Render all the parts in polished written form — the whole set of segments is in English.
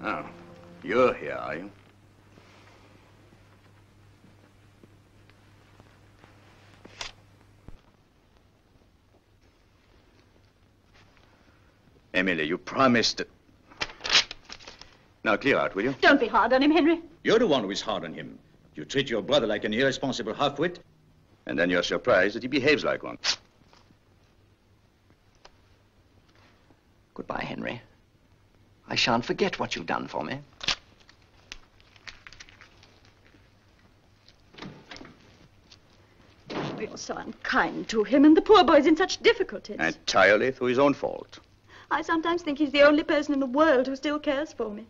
Oh, you're here, are you? Emily, you promised... Now, clear out, will you? Don't be hard on him, Henry. You're the one who is hard on him. You treat your brother like an irresponsible half-wit, and then you're surprised that he behaves like one. Goodbye, Henry. I shan't forget what you've done for me. Oh, you're so unkind to him, and the poor boy's in such difficulties. Entirely through his own fault. I sometimes think he's the only person in the world who still cares for me.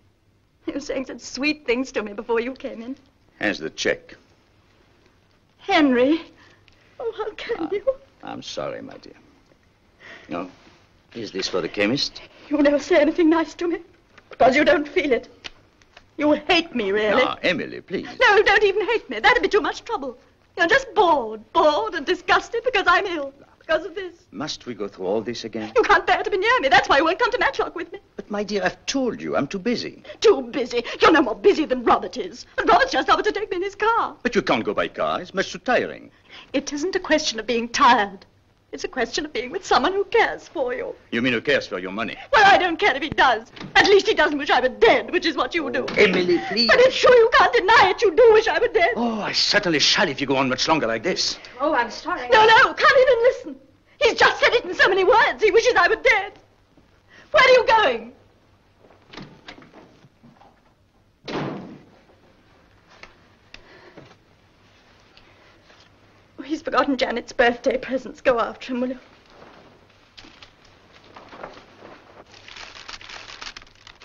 He was saying such sweet things to me before you came in. Here's the check. Henry. Oh, how can you? I'm sorry, my dear. No? Is this for the chemist? You never say anything nice to me, because you don't feel it. You hate me, really. No, Emily, please. No, don't even hate me. That'd be too much trouble. You're just bored and disgusted because I'm ill, because of this. Must we go through all this again? You can't bear to be near me. That's why you won't come to Matlock with me. But, my dear, I've told you, I'm too busy. Too busy? You're no more busy than Robert is. And Robert's just offered to take me in his car. But you can't go by car. It's much too tiring. It isn't a question of being tired. It's a question of being with someone who cares for you. You mean who cares for your money? Well, I don't care if he does. At least he doesn't wish I were dead, which is what you do. Emily, please. But it's true, you can't deny it. You do wish I were dead. Oh, I certainly shall if you go on much longer like this. Oh, I'm sorry. No, can't even listen. He's just said it in so many words. He wishes I were dead. Where are you going? Oh, he's forgotten Janet's birthday presents. Go after him, will you?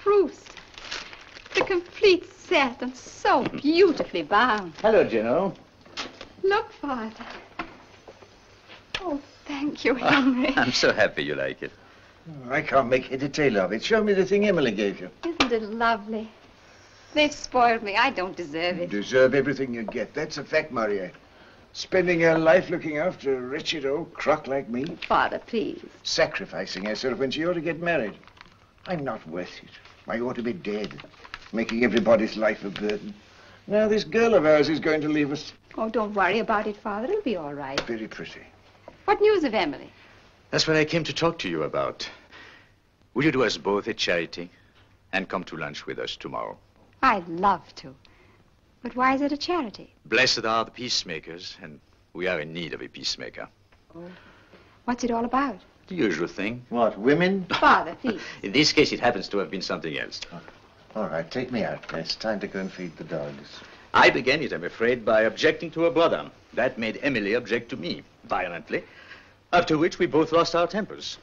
Bruce, the complete set and so beautifully bound. Hello, Gino. Look, Father. Oh, thank you, Henry. I'm so happy you like it. Oh, I can't make head or tail of it. Show me the thing Emily gave you. Isn't it lovely? They've spoiled me. I don't deserve it. You deserve everything you get. That's a fact, Maria. Spending her life looking after a wretched old crock like me. Father, please. Sacrificing herself when she ought to get married. I'm not worth it. I ought to be dead. Making everybody's life a burden. Now this girl of ours is going to leave us. Oh, don't worry about it, Father. It'll be all right. Very pretty. What news of Emily? That's what I came to talk to you about. Will you do us both a charity and come to lunch with us tomorrow? I'd love to. But why is it a charity? Blessed are the peacemakers, and we are in need of a peacemaker. Oh. What's it all about? The usual thing. What, women? Father, please. In this case, it happens to have been something else. All right, take me out. It's time to go and feed the dogs. I began it, I'm afraid, by objecting to her brother. That made Emily object to me, violently. After which, we both lost our tempers.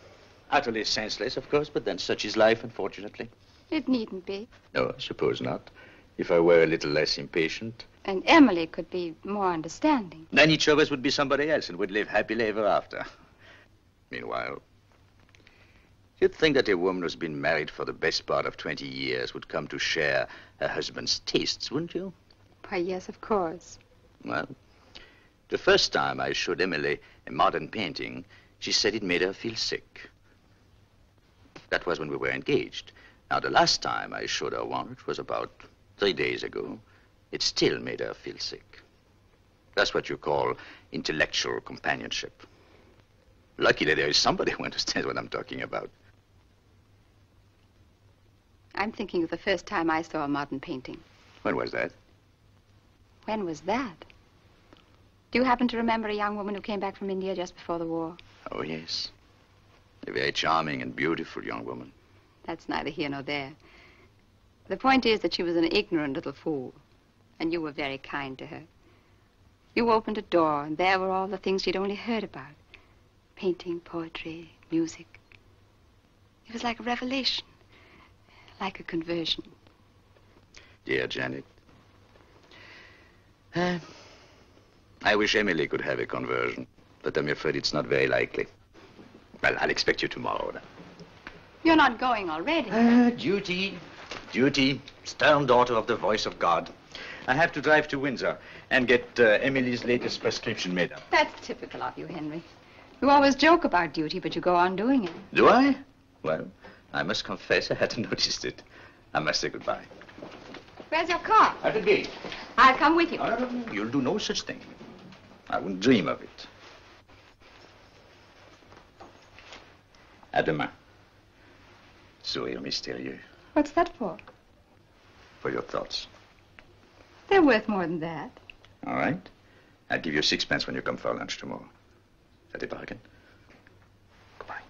Utterly senseless, of course, but then such is life, unfortunately. It needn't be. No, I suppose not. If I were a little less impatient. And Emily could be more understanding. Then each of us would be somebody else and would live happily ever after. Meanwhile, you'd think that a woman who's been married for the best part of 20 years would come to share her husband's tastes, wouldn't you? Why, yes, of course. Well, the first time I showed Emily a modern painting, she said it made her feel sick. That was when we were engaged. Now, the last time I showed her one, which was about 3 days ago, it still made her feel sick. That's what you call intellectual companionship. Luckily, there is somebody who understands what I'm talking about. I'm thinking of the first time I saw a modern painting. When was that? When was that? Do you happen to remember a young woman who came back from India just before the war? Oh, yes. A very charming and beautiful young woman. That's neither here nor there. The point is that she was an ignorant little fool, and you were very kind to her. You opened a door, and there were all the things she'd only heard about. Painting, poetry, music. It was like a revelation, like a conversion. Dear Janet, I wish Emily could have a conversion, but I'm afraid it's not very likely. Well, I'll expect you tomorrow, then. You're not going already. Duty. Duty. Stern daughter of the voice of God. I have to drive to Windsor and get Emily's latest prescription made up. That's typical of you, Henry. You always joke about duty, but you go on doing it. Do I? Well, I must confess I hadn't noticed it. I must say goodbye. Where's your car? At the gate. I'll come with you. No. You'll do no such thing. I wouldn't dream of it. À demain. Sourire mystérieux. What's that for? For your thoughts. They're worth more than that. All right. I'll give you 6 pence when you come for lunch tomorrow. Is that a bargain? Goodbye.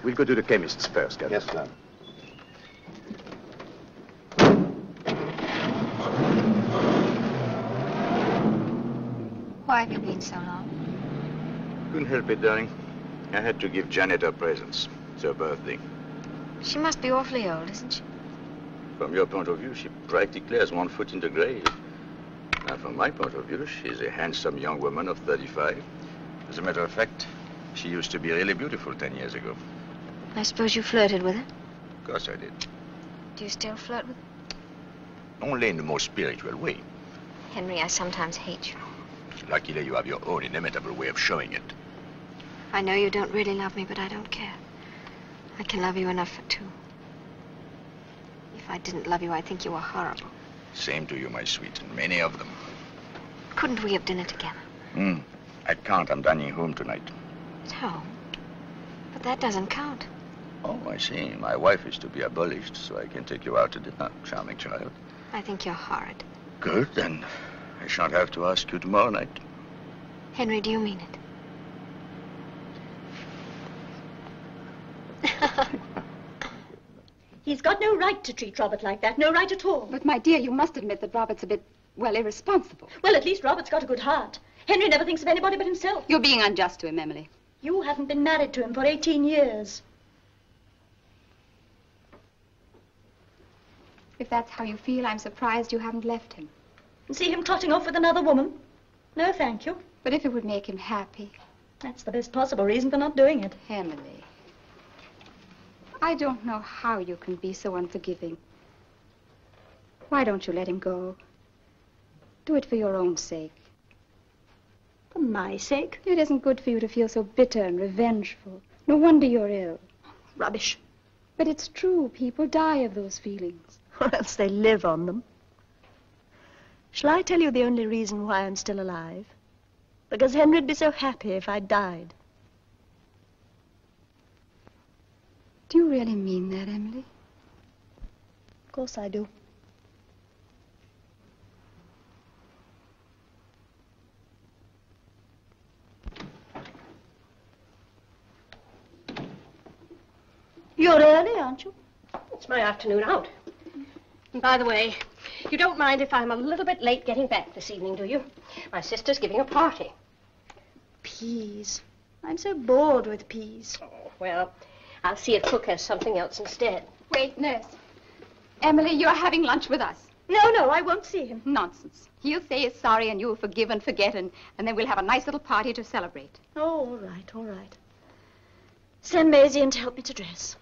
We'll go to the chemist's first, Captain. Yes, sir. Why have you been so long? Couldn't help it, darling. I had to give Janet her presents. It's her birthday. She must be awfully old, isn't she? From your point of view, she practically has 1 foot in the grave. Now, from my point of view, she's a handsome young woman of 35. As a matter of fact, she used to be really beautiful 10 years ago. I suppose you flirted with her? Of course I did. Do you still flirt with her? Only in the most spiritual way. Henry, I sometimes hate you. Luckily, you have your own inimitable way of showing it. I know you don't really love me, but I don't care. I can love you enough for two. If I didn't love you, I'd think you were horrible. Same to you, my sweet, and many of them. Couldn't we have dinner together? I can't. I'm dining home tonight. At home? But that doesn't count. Oh, I see. My wife is to be abolished, so I can take you out to dinner. Charming child. I think you're horrid. Good, then. I shan't have to ask you tomorrow night. Henry, do you mean it? He's got no right to treat Robert like that. No right at all. But, my dear, you must admit that Robert's a bit, well, irresponsible. Well, at least Robert's got a good heart. Henry never thinks of anybody but himself. You're being unjust to him, Emily. You haven't been married to him for 18 years. If that's how you feel, I'm surprised you haven't left him. And see him trotting off with another woman? No, thank you. But if it would make him happy. That's the best possible reason for not doing it. Emily, I don't know how you can be so unforgiving. Why don't you let him go? Do it for your own sake. For my sake? It isn't good for you to feel so bitter and revengeful. No wonder you're ill. Rubbish. But it's true. People die of those feelings. Or else they live on them. Shall I tell you the only reason why I'm still alive? Because Henry'd be so happy if I died. Do you really mean that, Emily? Of course I do. You're early, aren't you? It's my afternoon out. And by the way, you don't mind if I'm a little bit late getting back this evening, do you? My sister's giving a party. Peas. I'm so bored with peas. Oh, well, I'll see if Cook has something else instead. Wait, nurse. Emily, you're having lunch with us. No, I won't see him. Nonsense. He'll say he's sorry and you'll forgive and forget and then we'll have a nice little party to celebrate. Oh, all right. Send Maisie in to help me to dress.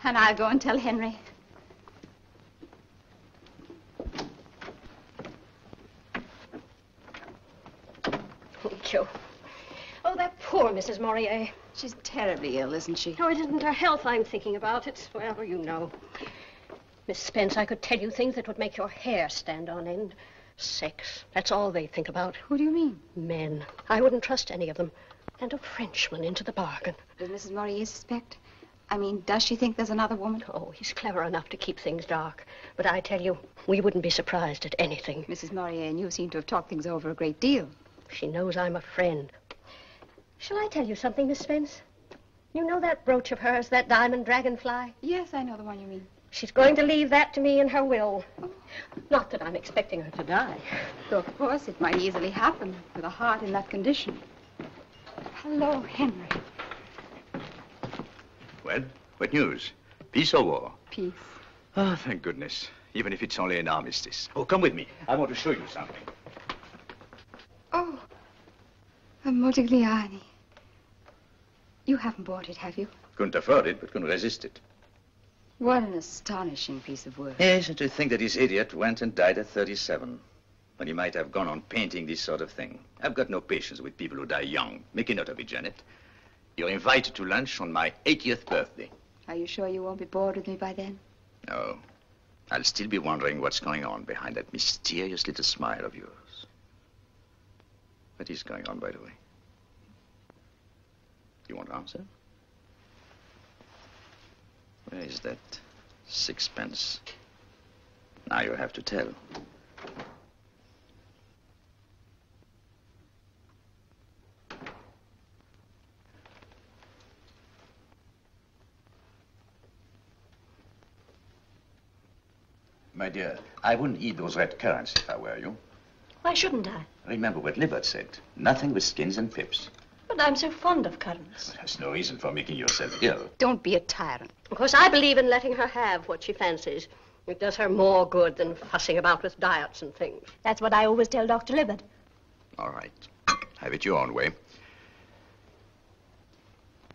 And I'll go and tell Henry. Thank you. Oh, that poor Mrs. Morier. She's terribly ill, isn't she? Oh, it isn't her health I'm thinking about. It's, well, you know. Miss Spence, I could tell you things that would make your hair stand on end. Sex. That's all they think about. Who do you mean? Men. I wouldn't trust any of them. And a Frenchman into the bargain. Does Mrs. Morier suspect? I mean, does she think there's another woman? Oh, he's clever enough to keep things dark. But I tell you, we wouldn't be surprised at anything. Mrs. Morier and you seem to have talked things over a great deal. She knows I'm a friend. Shall I tell you something, Miss Spence? You know that brooch of hers, that diamond dragonfly? Yes, I know the one you mean. She's going to leave that to me in her will. Not that I'm expecting her to die. Though, of course, it might easily happen with a heart in that condition. Hello, Henry. Well, what news? Peace or war? Peace. Oh, thank goodness. Even if it's only an armistice. Oh, come with me. I want to show you something. Oh, a Modigliani. You haven't bought it, have you? Couldn't afford it, but couldn't resist it. What an astonishing piece of work. Yes, and to think that this idiot went and died at 37. When he might have gone on painting this sort of thing. I've got no patience with people who die young. Make a note of it, Janet. You're invited to lunch on my 80th birthday. Are you sure you won't be bored with me by then? No. I'll still be wondering what's going on behind that mysterious little smile of yours. What is going on, by the way? You won't answer? Where is that sixpence? Now you have to tell. My dear, I wouldn't eat those red currants if I were you. Why shouldn't I? Remember what Libert said. Nothing with skins and pips. But I'm so fond of currants. But there's no reason for making yourself ill. Don't be a tyrant. Of course, I believe in letting her have what she fancies. It does her more good than fussing about with diets and things. That's what I always tell Dr. Libert. All right. Have it your own way.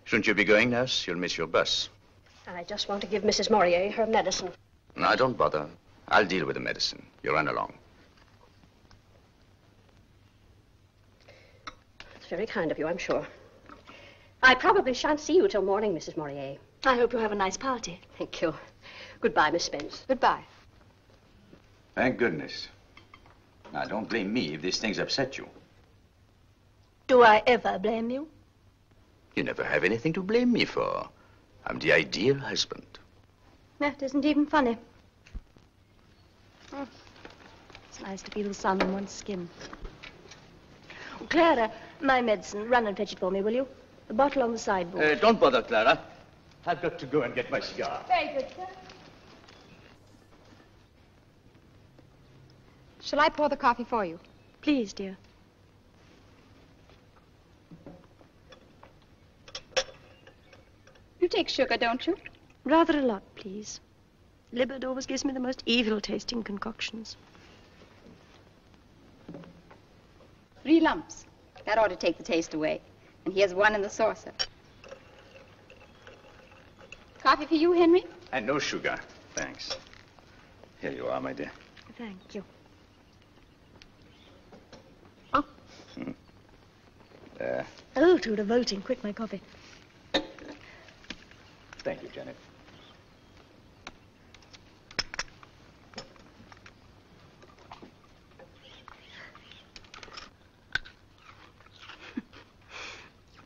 Shouldn't you be going, nurse? You'll miss your bus. I just want to give Mrs. Morier her medicine. No, don't bother. I'll deal with the medicine. You run along. It's very kind of you, I'm sure. I probably shan't see you till morning, Mrs. Morier. I hope you have a nice party. Thank you. Goodbye, Miss Spence. Goodbye. Thank goodness. Now, don't blame me if this thing's upset you. Do I ever blame you? You never have anything to blame me for. I'm the ideal husband. That isn't even funny. Oh, it's nice to feel the sun on one's skin. Clara, my medicine. Run and fetch it for me, will you? The bottle on the sideboard. Don't bother, Clara. I've got to go and get my cigar. Very good, sir. Shall I pour the coffee for you? Please, dear. You take sugar, don't you? Rather a lot, please. Libert always gives me the most evil-tasting concoctions. 3 lumps. That ought to take the taste away. And here's 1 in the saucer. Coffee for you, Henry? And no sugar. Thanks. Here you are, my dear. Thank you. Oh, too revolting. Quick, my coffee. Thank you, Janet.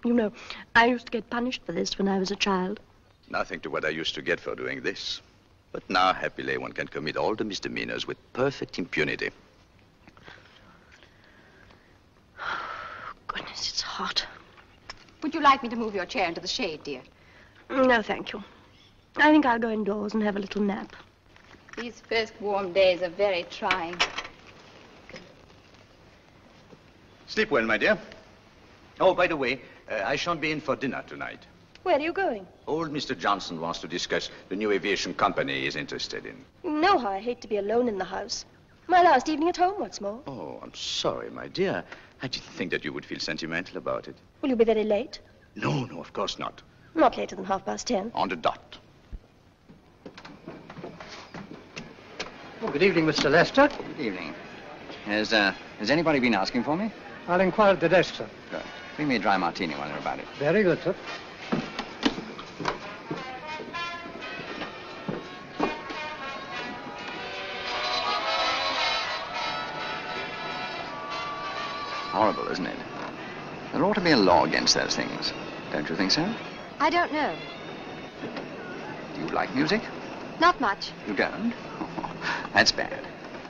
You know, I used to get punished for this when I was a child. Nothing to what I used to get for doing this. But now, happily, one can commit all the misdemeanors with perfect impunity. Goodness, it's hot. Would you like me to move your chair into the shade, dear? No, thank you. I think I'll go indoors and have a little nap. These first warm days are very trying. Sleep well, my dear. Oh, by the way, I shan't be in for dinner tonight. Where are you going? Old Mr. Johnson wants to discuss the new aviation company he's interested in. You know how I hate to be alone in the house. My last evening at home, what's more. Oh, I'm sorry, my dear. I didn't think that you would feel sentimental about it. Will you be very late? No, of course not. Not later than 10:30. On the dot. Oh, good evening, Mr. Lester. Good evening. Has anybody been asking for me? I'll inquire at the desk, sir. Good. Bring me a dry martini while you're about it. Very good, sir. Horrible, isn't it? There ought to be a law against those things. Don't you think so? I don't know. Do you like music? Not much. You don't? That's bad.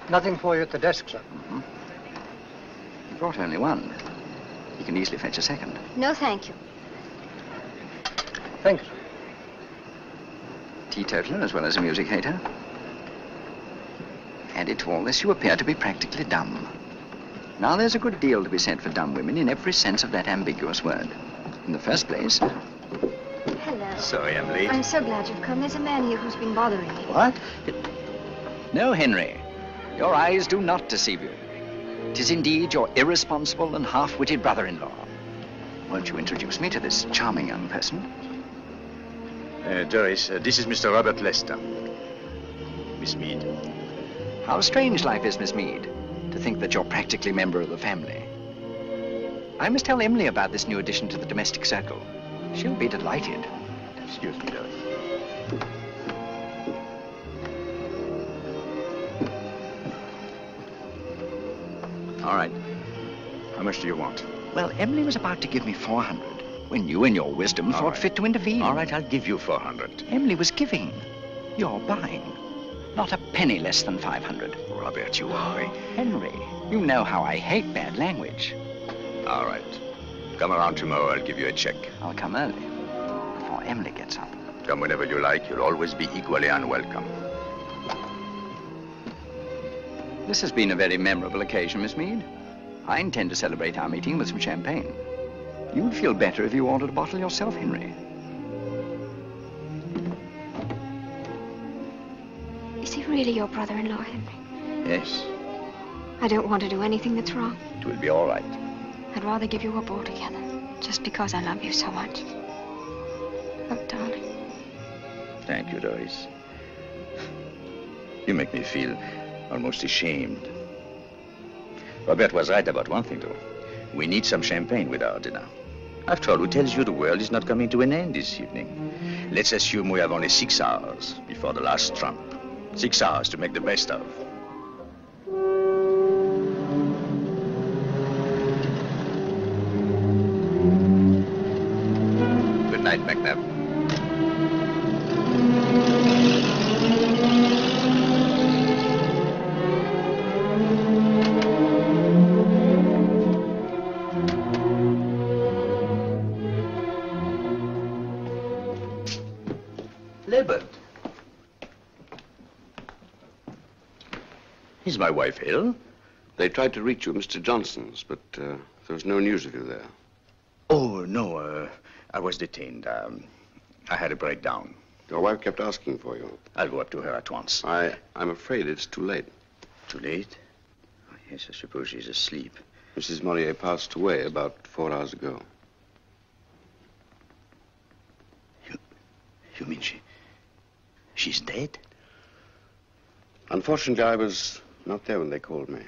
Nothing for you at the desk, sir. Mm-hmm. You brought only 1. You can easily fetch a second. No, thank you. Thank you, sir. Teetotaler as well as a music hater. Added to all this, you appear to be practically dumb. Now, there's a good deal to be said for dumb women in every sense of that ambiguous word. In the first place... Hello. Sorry I'm late. I'm so glad you've come. There's a man here who's been bothering me. What? No, Henry. Your eyes do not deceive you. 'Tis indeed your irresponsible and half-witted brother-in-law. Won't you introduce me to this charming young person? Doris, this is Mr. Robert Lester. Miss Mead. How strange life is, Miss Mead, to think that you're practically a member of the family. I must tell Emily about this new addition to the domestic circle. She'll be delighted. Excuse me, Doris. All right. How much do you want? Well, Emily was about to give me 400 when you, in your wisdom, thought fit to intervene. All right, I'll give you 400. Emily was giving. You're buying. Not a penny less than 500. Robert, you are a... Henry, you know how I hate bad language. All right. Come around tomorrow, I'll give you a check. I'll come early, before Emily gets up. Come whenever you like. You'll always be equally unwelcome. This has been a very memorable occasion, Miss Mead. I intend to celebrate our meeting with some champagne. You'd feel better if you ordered a bottle yourself, Henry. Is he really your brother-in-law, Henry? Yes, I don't want to do anything that's wrong. it will be all right. I'd rather give you up altogether, just because I love you so much. Oh, darling. Thank you, Doris. You make me feel almost ashamed. Robert was right about one thing, though. We need some champagne with our dinner. After all, who tells you the world is not coming to an end this evening? Let's assume we have only 6 hours before the last trump. 6 hours to make the best of. Good night, McNabb. Lebert. Is my wife ill? They tried to reach you at Mr. Johnson's, but there was no news of you there. Oh, no, I was detained. I had a breakdown. Your wife kept asking for you. I'll go up to her at once. I'm afraid it's too late. Too late? Oh, yes, I suppose she's asleep. Mrs. Morier passed away about 4 hours ago. You mean she's dead? Unfortunately, I was not there when they called me.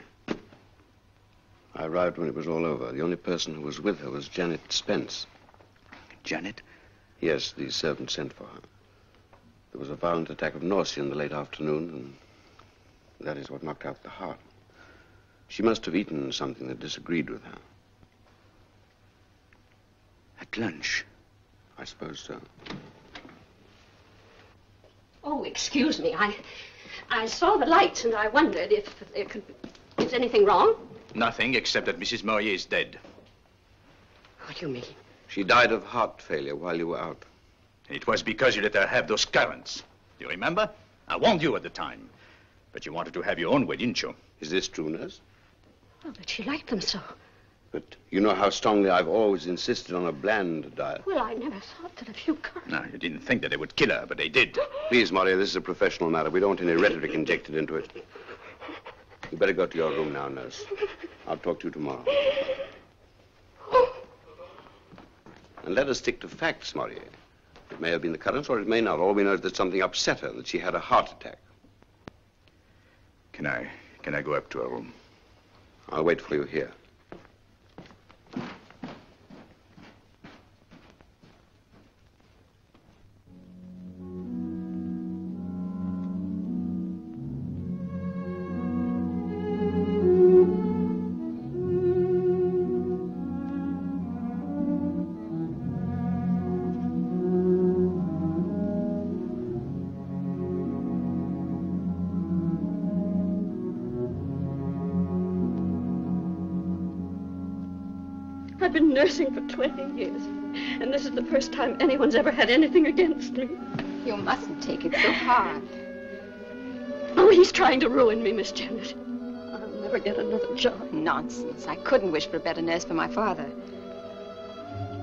I arrived when it was all over. The only person who was with her was Janet Spence. Janet? Yes, the servant sent for her. There was a violent attack of nausea in the late afternoon, and that is what knocked out the heart. She must have eaten something that disagreed with her. At lunch? I suppose so. Oh, excuse me. I saw the lights and I wondered if there could be... Is anything wrong? Nothing, except that Mrs. Morier is dead. What do you mean? She died of heart failure while you were out. It was because you let her have those currants. Do you remember? I warned you at the time. But you wanted to have your own way, didn't you? Is this true, nurse? Oh, but she liked them so. But you know how strongly I've always insisted on a bland diet. Well, I never thought that a few currants... No, you didn't think that they would kill her, but they did. Please, Maria, this is a professional matter. We don't want any rhetoric injected into it. You better go to your room now, nurse. I'll talk to you tomorrow. And let us stick to facts, Maria. It may have been the currants or it may not. All we know is that something upset her, that she had a heart attack. Can I go up to her room? I'll wait for you here. I've been nursing for 20 years, and this is the first time anyone's ever had anything against me. You mustn't take it so hard. Oh, he's trying to ruin me, Miss Janet. I'll never get another job. Nonsense. I couldn't wish for a better nurse for my father.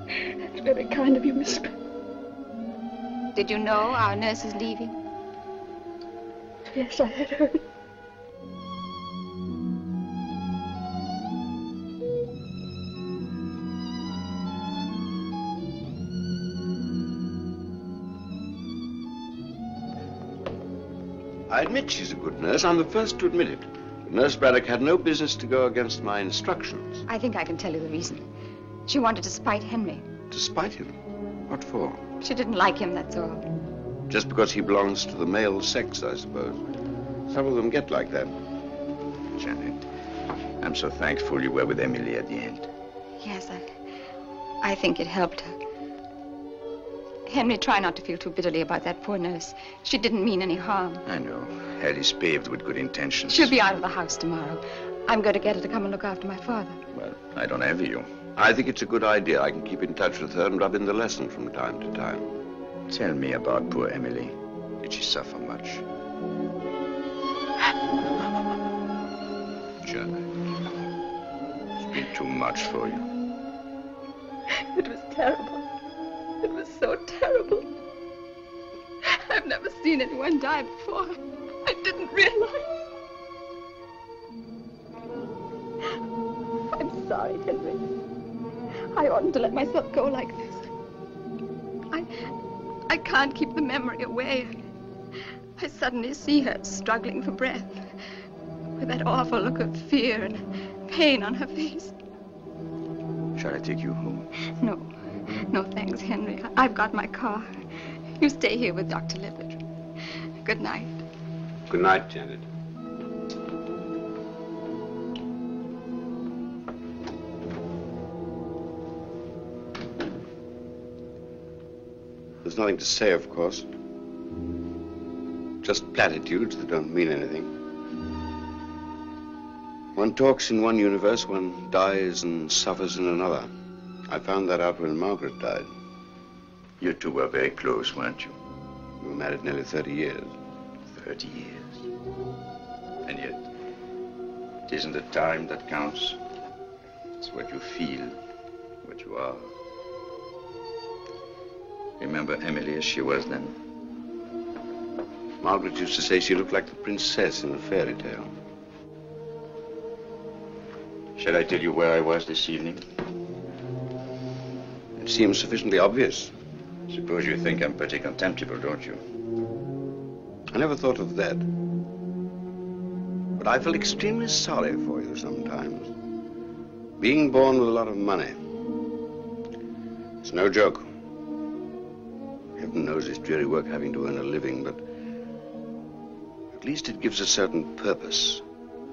That's very kind of you, Miss Spence. Did you know our nurse is leaving? Yes, I had heard. I admit she's a good nurse. I'm the first to admit it. But Nurse Braddock had no business to go against my instructions. I think I can tell you the reason. She wanted to spite Henry. To spite him? What for? She didn't like him, that's all. Just because he belongs to the male sex, I suppose. Some of them get like that. Janet, I'm so thankful you were with Emily at the end. Yes, I think it helped her. Henry, try not to feel too bitterly about that poor nurse. She didn't mean any harm. I know. Hell is paved with good intentions. She'll be out of the house tomorrow. I'm going to get her to come and look after my father. Well, I don't envy you. I think it's a good idea. I can keep in touch with her and rub in the lesson from time to time. Tell me about poor Emily. Did she suffer much? Janet, it's been too much for you. It was terrible. It was so terrible. I've never seen anyone die before. I didn't realize. I'm sorry, Henry. I oughtn't to let myself go like this. I can't keep the memory away. I suddenly see her struggling for breath, with that awful look of fear and pain on her face. Shall I take you home? No. No, thanks, Henry. I've got my car. You stay here with Dr. Libbett. Good night. Good night, Janet. There's nothing to say, of course. Just platitudes that don't mean anything. One talks in one universe, one dies and suffers in another. I found that out when Margaret died. You two were very close, weren't you? We were married nearly 30 years. 30 years. And yet, it isn't the time that counts. It's what you feel, what you are. Remember Emily as she was then? Margaret used to say she looked like the princess in a fairy tale. Shall I tell you where I was this evening? It seems sufficiently obvious. Suppose you think I'm pretty contemptible, don't you? I never thought of that. But I feel extremely sorry for you sometimes. Being born with a lot of money. It's no joke. Heaven knows it's dreary work having to earn a living, but at least it gives a certain purpose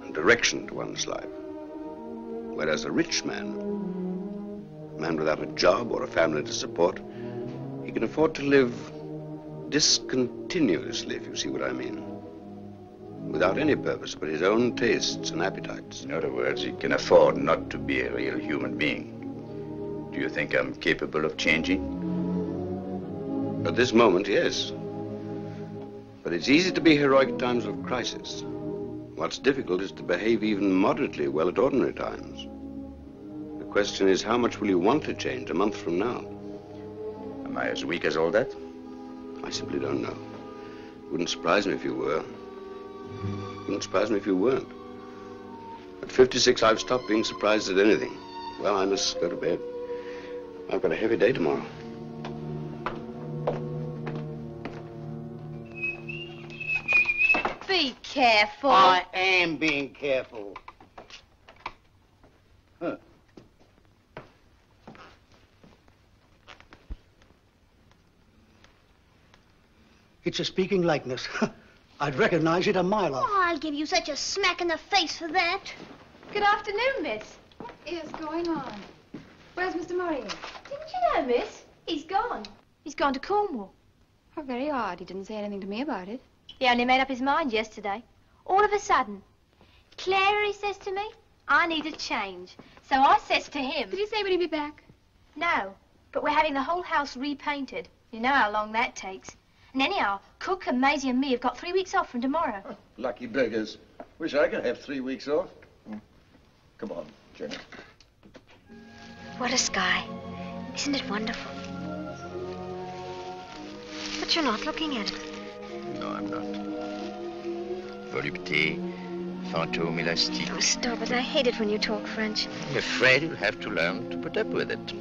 and direction to one's life. Whereas a rich man, a man without a job or a family to support, he can afford to live discontinuously, if you see what I mean. Without any purpose but his own tastes and appetites. In other words, he can afford not to be a real human being. Do you think I'm capable of changing? At this moment, yes. But it's easy to be heroic at times of crisis. What's difficult is to behave even moderately well at ordinary times. The question is, how much will you want to change a month from now? Am I as weak as all that? I simply don't know. Wouldn't surprise me if you were. Wouldn't surprise me if you weren't. At 56, I've stopped being surprised at anything. Well, I must go to bed. I've got a heavy day tomorrow. Be careful. I am being careful. Huh. It's a speaking likeness. I'd recognize it a mile off. Oh, I'll give you such a smack in the face for that. Good afternoon, miss. What is going on? Where's Mr. Murray? Didn't you know, miss? He's gone. He's gone to Cornwall. Oh, very odd. He didn't say anything to me about it. He only made up his mind yesterday. All of a sudden. Clara, he says to me, I need a change. So I says to him... Did he say would he be back? No, but we're having the whole house repainted. You know how long that takes. And anyhow, Cook and Maisie and me have got 3 weeks off from tomorrow. Lucky beggars. Wish I could have 3 weeks off. Come on, Jenny. What a sky. Isn't it wonderful? But you're not looking at it. No, I'm not. Volupté, fantôme élastique. Oh, stop it. I hate it when you talk French. I'm afraid you'll have to learn to put up with it.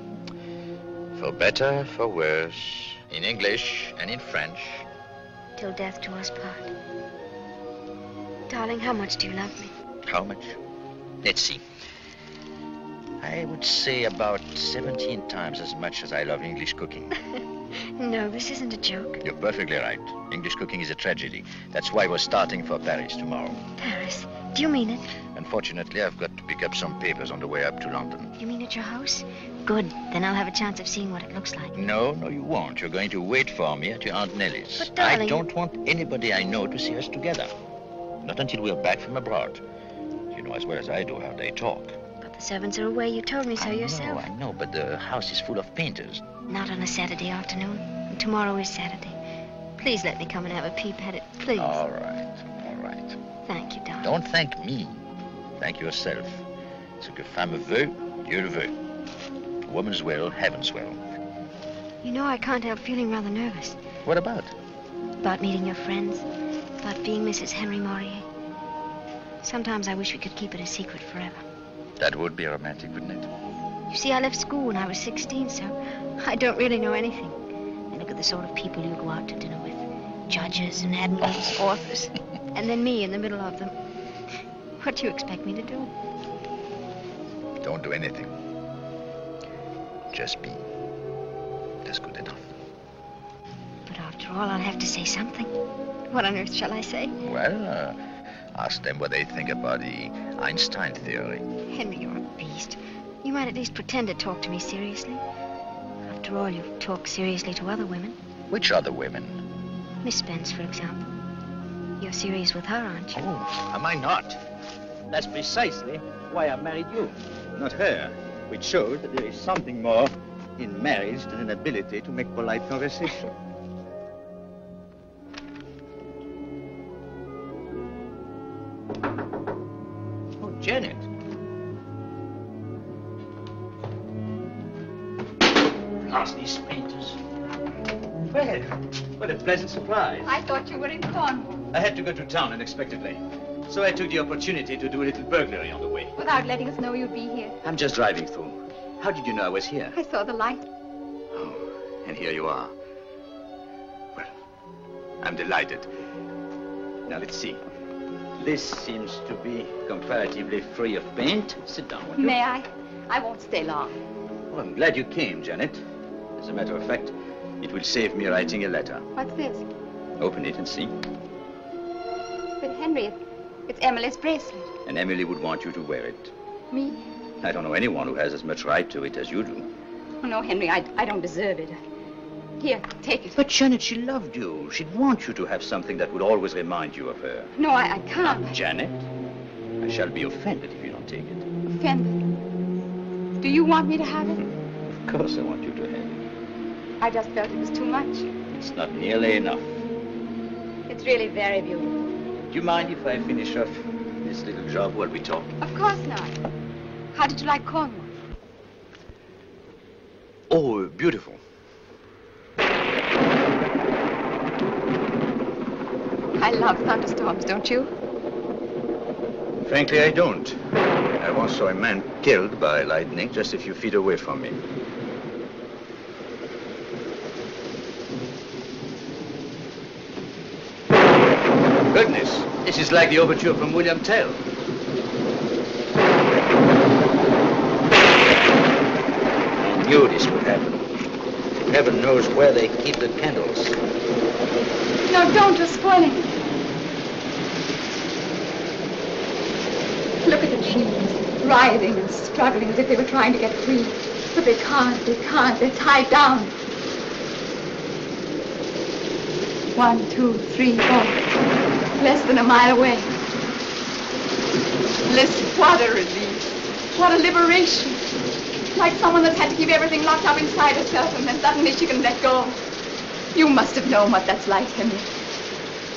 For better, for worse, in English and in French. Till death do us part. Darling, how much do you love me? How much? Let's see. I would say about 17 times as much as I love English cooking. No, this isn't a joke. You're perfectly right. English cooking is a tragedy. That's why we're starting for Paris tomorrow. Paris? Do you mean it? Unfortunately, I've got to pick up some papers on the way up to London. You mean at your house? Good. Then I'll have a chance of seeing what it looks like. No, you won't. You're going to wait for me at your Aunt Nellie's. But, darling... I don't want anybody I know to see us together. Not until we're back from abroad. You know as well as I do how they talk. But the servants are away. You told me so yourself. I know, but the house is full of painters. Not on a Saturday afternoon. And tomorrow is Saturday. Please let me come and have a peep at it. Please. All right. Thank you, darling. Don't thank me. Thank yourself. Ce que femme veut, Dieu le veut. A woman's will, heaven's will. You know, I can't help feeling rather nervous. What about? About meeting your friends. About being Mrs. Henry Morier. Sometimes I wish we could keep it a secret forever. That would be romantic, wouldn't it? You see, I left school when I was 16, so I don't really know anything. And look at the sort of people you go out to dinner with. Judges and admirals, authors. And then me in the middle of them. What do you expect me to do? Don't do anything. Just be. That's good enough. But after all, I'll have to say something. What on earth shall I say? Well, ask them what they think about the Einstein theory. Henry, you're a beast. You might at least pretend to talk to me seriously. After all, you talk seriously to other women. Which other women? Miss Spence, for example. You're serious with her, aren't you? Oh, am I not? That's precisely why I married you, not her. Which shows that there is something more in marriage than an ability to make polite conversation. Oh, Janet. Ask these painters. Well, what a pleasant surprise. I thought you were in Cornwall. I had to go to town unexpectedly. So I took the opportunity to do a little burglary on the way. Without letting us know you'd be here. I'm just driving through. How did you know I was here? I saw the light. Oh, and here you are. Well, I'm delighted. Now, let's see. This seems to be comparatively free of paint. Sit down, won't you? May I? I won't stay long. Well, I'm glad you came, Janet. As a matter of fact, it will save me writing a letter. What's this? Open it and see. But Henry, it's Emily's bracelet. And Emily would want you to wear it. Me? I don't know anyone who has as much right to it as you do. Oh, no, Henry, I don't deserve it. Here, take it. But Janet, she loved you. She'd want you to have something that would always remind you of her. No, I can't. Janet, I shall be offended if you don't take it. Offended? Do you want me to have it? Of course I want you to have it. I just felt it was too much. It's not nearly enough. It's really very beautiful. Do you mind if I finish off this little job while we talk? Of course not. How did you like Cornwall? Oh, beautiful. I love thunderstorms, don't you? Frankly, I don't. I once saw a man killed by lightning just a few feet away from me. Goodness, this is like the overture from William Tell. I knew this would happen. Heaven knows where they keep the candles. No, don't, you're spoiling it. Look at the trees, writhing and struggling as if they were trying to get free. But they can't, they're tied down. 1, 2, 3, 4. Less than a mile away. Listen, what a relief. What a liberation. Like someone that's had to keep everything locked up inside herself and then suddenly she can let go. You must have known what that's like, Henry.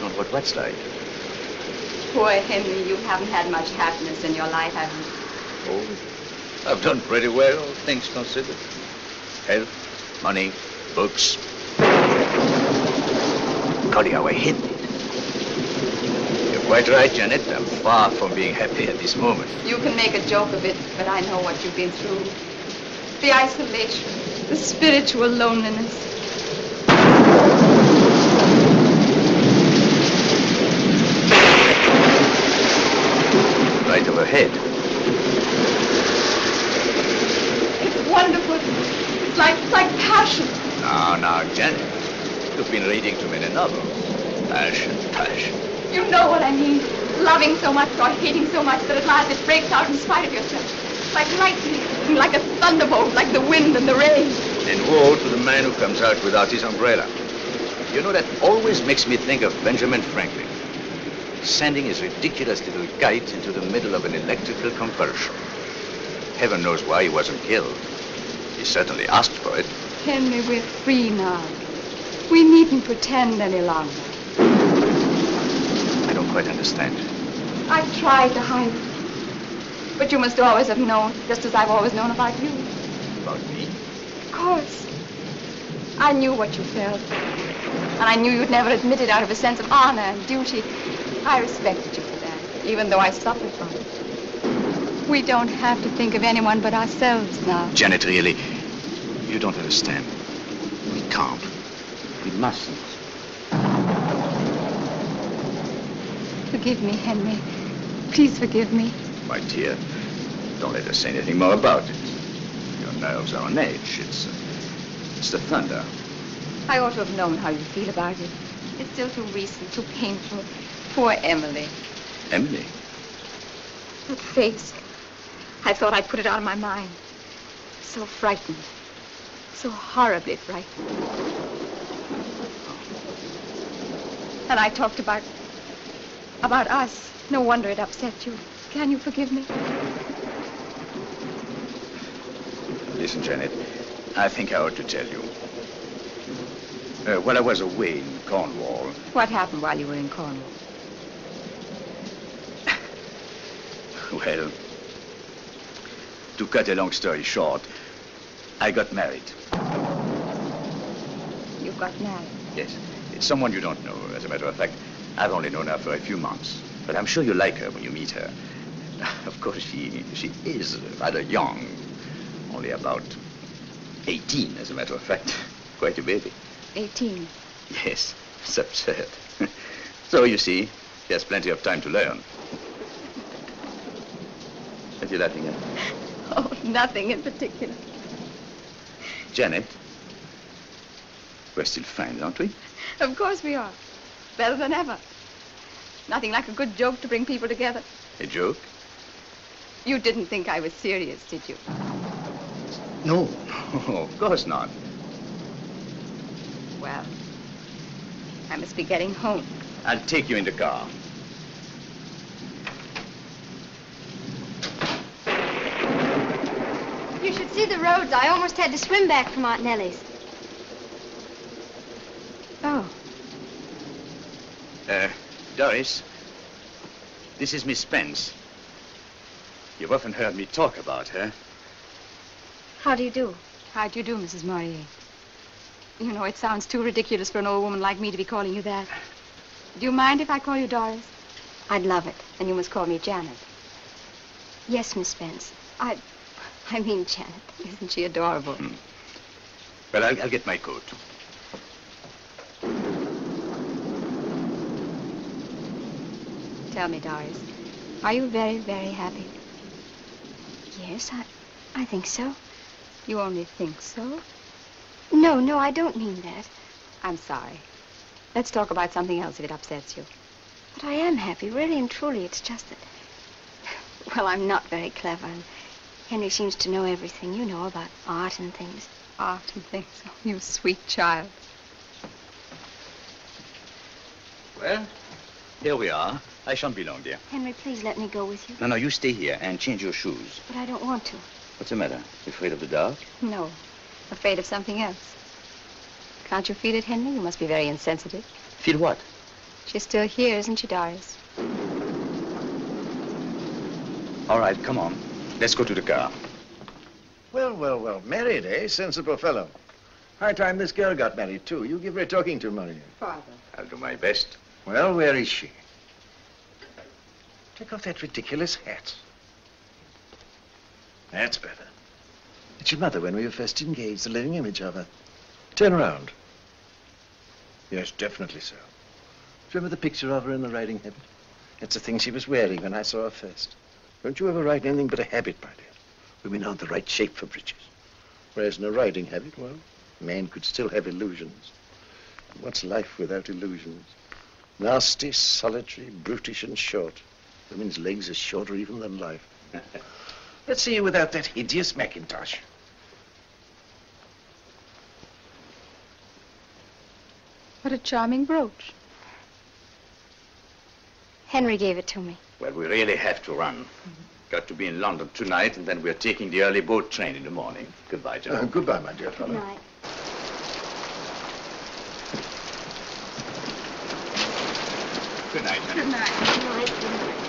Not what what's like. Poor Henry, you haven't had much happiness in your life, have you? Oh, I've done pretty well, all things considered. Health, money, books. Golly, how I hate it. You're quite right, Janet. I'm far from being happy at this moment. You can make a joke of it, but I know what you've been through. The isolation, the spiritual loneliness. novels. Passion, passion. You know what I mean. Loving so much or hating so much that at last it breaks out in spite of yourself. Like lightning, like a thunderbolt, like the wind and the rain. And woe to the man who comes out without his umbrella. You know, that always makes me think of Benjamin Franklin, sending his ridiculous little kite into the middle of an electrical convulsion. Heaven knows why he wasn't killed. He certainly asked for it. Henry, we're free now. We needn't pretend any longer. I don't quite understand. I tried to hide it. But you must always have known, just as I've always known about you. About me? Of course. I knew what you felt. And I knew you'd never admit it out of a sense of honor and duty. I respected you for that, even though I suffered from it. We don't have to think of anyone but ourselves now. Janet, really, you don't understand. We can't. We mustn't. Forgive me, Henry. Please forgive me. My dear, don't let us say anything more about it. Your nerves are on edge. It's the thunder. I ought to have known how you feel about it. It's still too recent, too painful. Poor Emily. Emily? That face. I thought I'd put it out of my mind. So frightened. So horribly frightened. And I talked about us. No wonder it upset you. Can you forgive me? Listen, Janet, I think I ought to tell you. While I was away in Cornwall... What happened while you were in Cornwall? Well, to cut a long story short, I got married. You got married? Yes. It's someone you don't know. As a matter of fact, I've only known her for a few months. But I'm sure you'll like her when you meet her. Of course, she is rather young. Only about 18, as a matter of fact. Quite a baby. 18? Yes. It's absurd. So, you see, she has plenty of time to learn. What are you laughing at? Oh, nothing in particular. Janet, we're still friends, aren't we? Of course we are. Better than ever. Nothing like a good joke to bring people together. A joke? You didn't think I was serious, did you? No. Oh, of course not. Well, I must be getting home. I'll take you in the car. You should see the roads. I almost had to swim back from Aunt Nellie's. Oh. Doris, this is Miss Spence. You've often heard me talk about her. How do you do? How do you do, Mrs. Maurier? You know, it sounds too ridiculous for an old woman like me to be calling you that. Do you mind if I call you Doris? I'd love it. And you must call me Janet. Yes, Miss Spence. I mean Janet. Isn't she adorable? Well, I'll get my coat. Tell me, Doris, are you very, very happy? Yes, I think so. You only think so? No, I don't mean that. I'm sorry. Let's talk about something else if it upsets you. But I am happy, really and truly. It's just that... Well, I'm not very clever, and Henry seems to know everything, you know, about art and things. Art and things? Oh, you sweet child. Well, here we are. I shan't be long, dear. Henry, please let me go with you. No, you stay here and change your shoes. But I don't want to. What's the matter? You afraid of the dark? No, afraid of something else. Can't you feel it, Henry? You must be very insensitive. Feel what? She's still here, isn't she, Doris? All right, come on. Let's go to the car. Well. Married, eh? Sensible fellow. High time this girl got married, too. You give her a talking to, Maria. Father. I'll do my best. Well, where is she? Take off that ridiculous hat. That's better. It's your mother when we were first engaged, the living image of her. Turn around. Yes, definitely so. Do you remember the picture of her in the riding habit? That's the thing she was wearing when I saw her first. Don't you ever ride anything but a habit, my dear. Women aren't the right shape for breeches. Whereas in a riding habit, well, a man could still have illusions. What's life without illusions? Nasty, solitary, brutish, and short. Women's legs are shorter even than life. Let's see you without that hideous Macintosh. What a charming brooch. Henry gave it to me. Well, we really have to run. Got to be in London tonight, and then we're taking the early boat train in the morning. Goodbye, John. Goodbye, my dear fellow. Good night. Good night, Henry. Good night. Good night. Good night.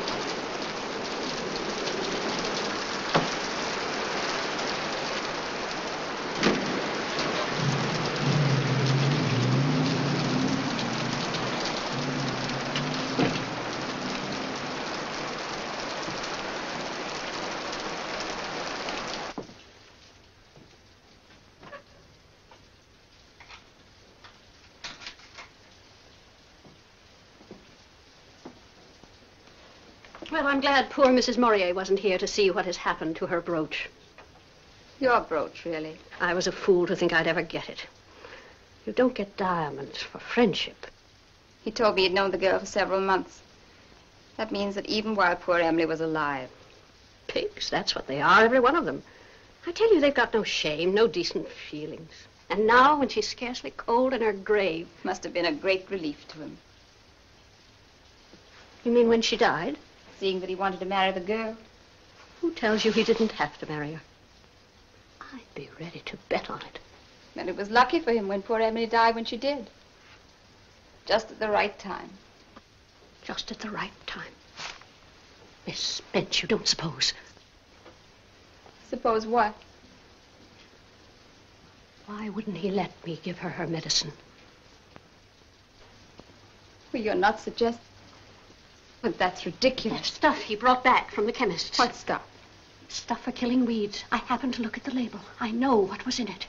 Well, I'm glad poor Mrs. Morier wasn't here to see what has happened to her brooch. Your brooch, really. I was a fool to think I'd ever get it. You don't get diamonds for friendship. He told me he'd known the girl for several months. That means that even while poor Emily was alive. Pigs, that's what they are, every one of them. I tell you, they've got no shame, no decent feelings. And now, when she's scarcely cold in her grave... Must have been a great relief to him. You mean when she died? Seeing that he wanted to marry the girl. Who tells you he didn't have to marry her? I'd be ready to bet on it. And it was lucky for him when poor Emily died when she did. Just at the right time. Just at the right time. Miss Spence, you don't suppose... Suppose what? Why wouldn't he let me give her her medicine? Well, you're not suggesting... But that's ridiculous. Stuff he brought back from the chemist's. What stuff? Stuff for killing weeds. I happened to look at the label. I know what was in it.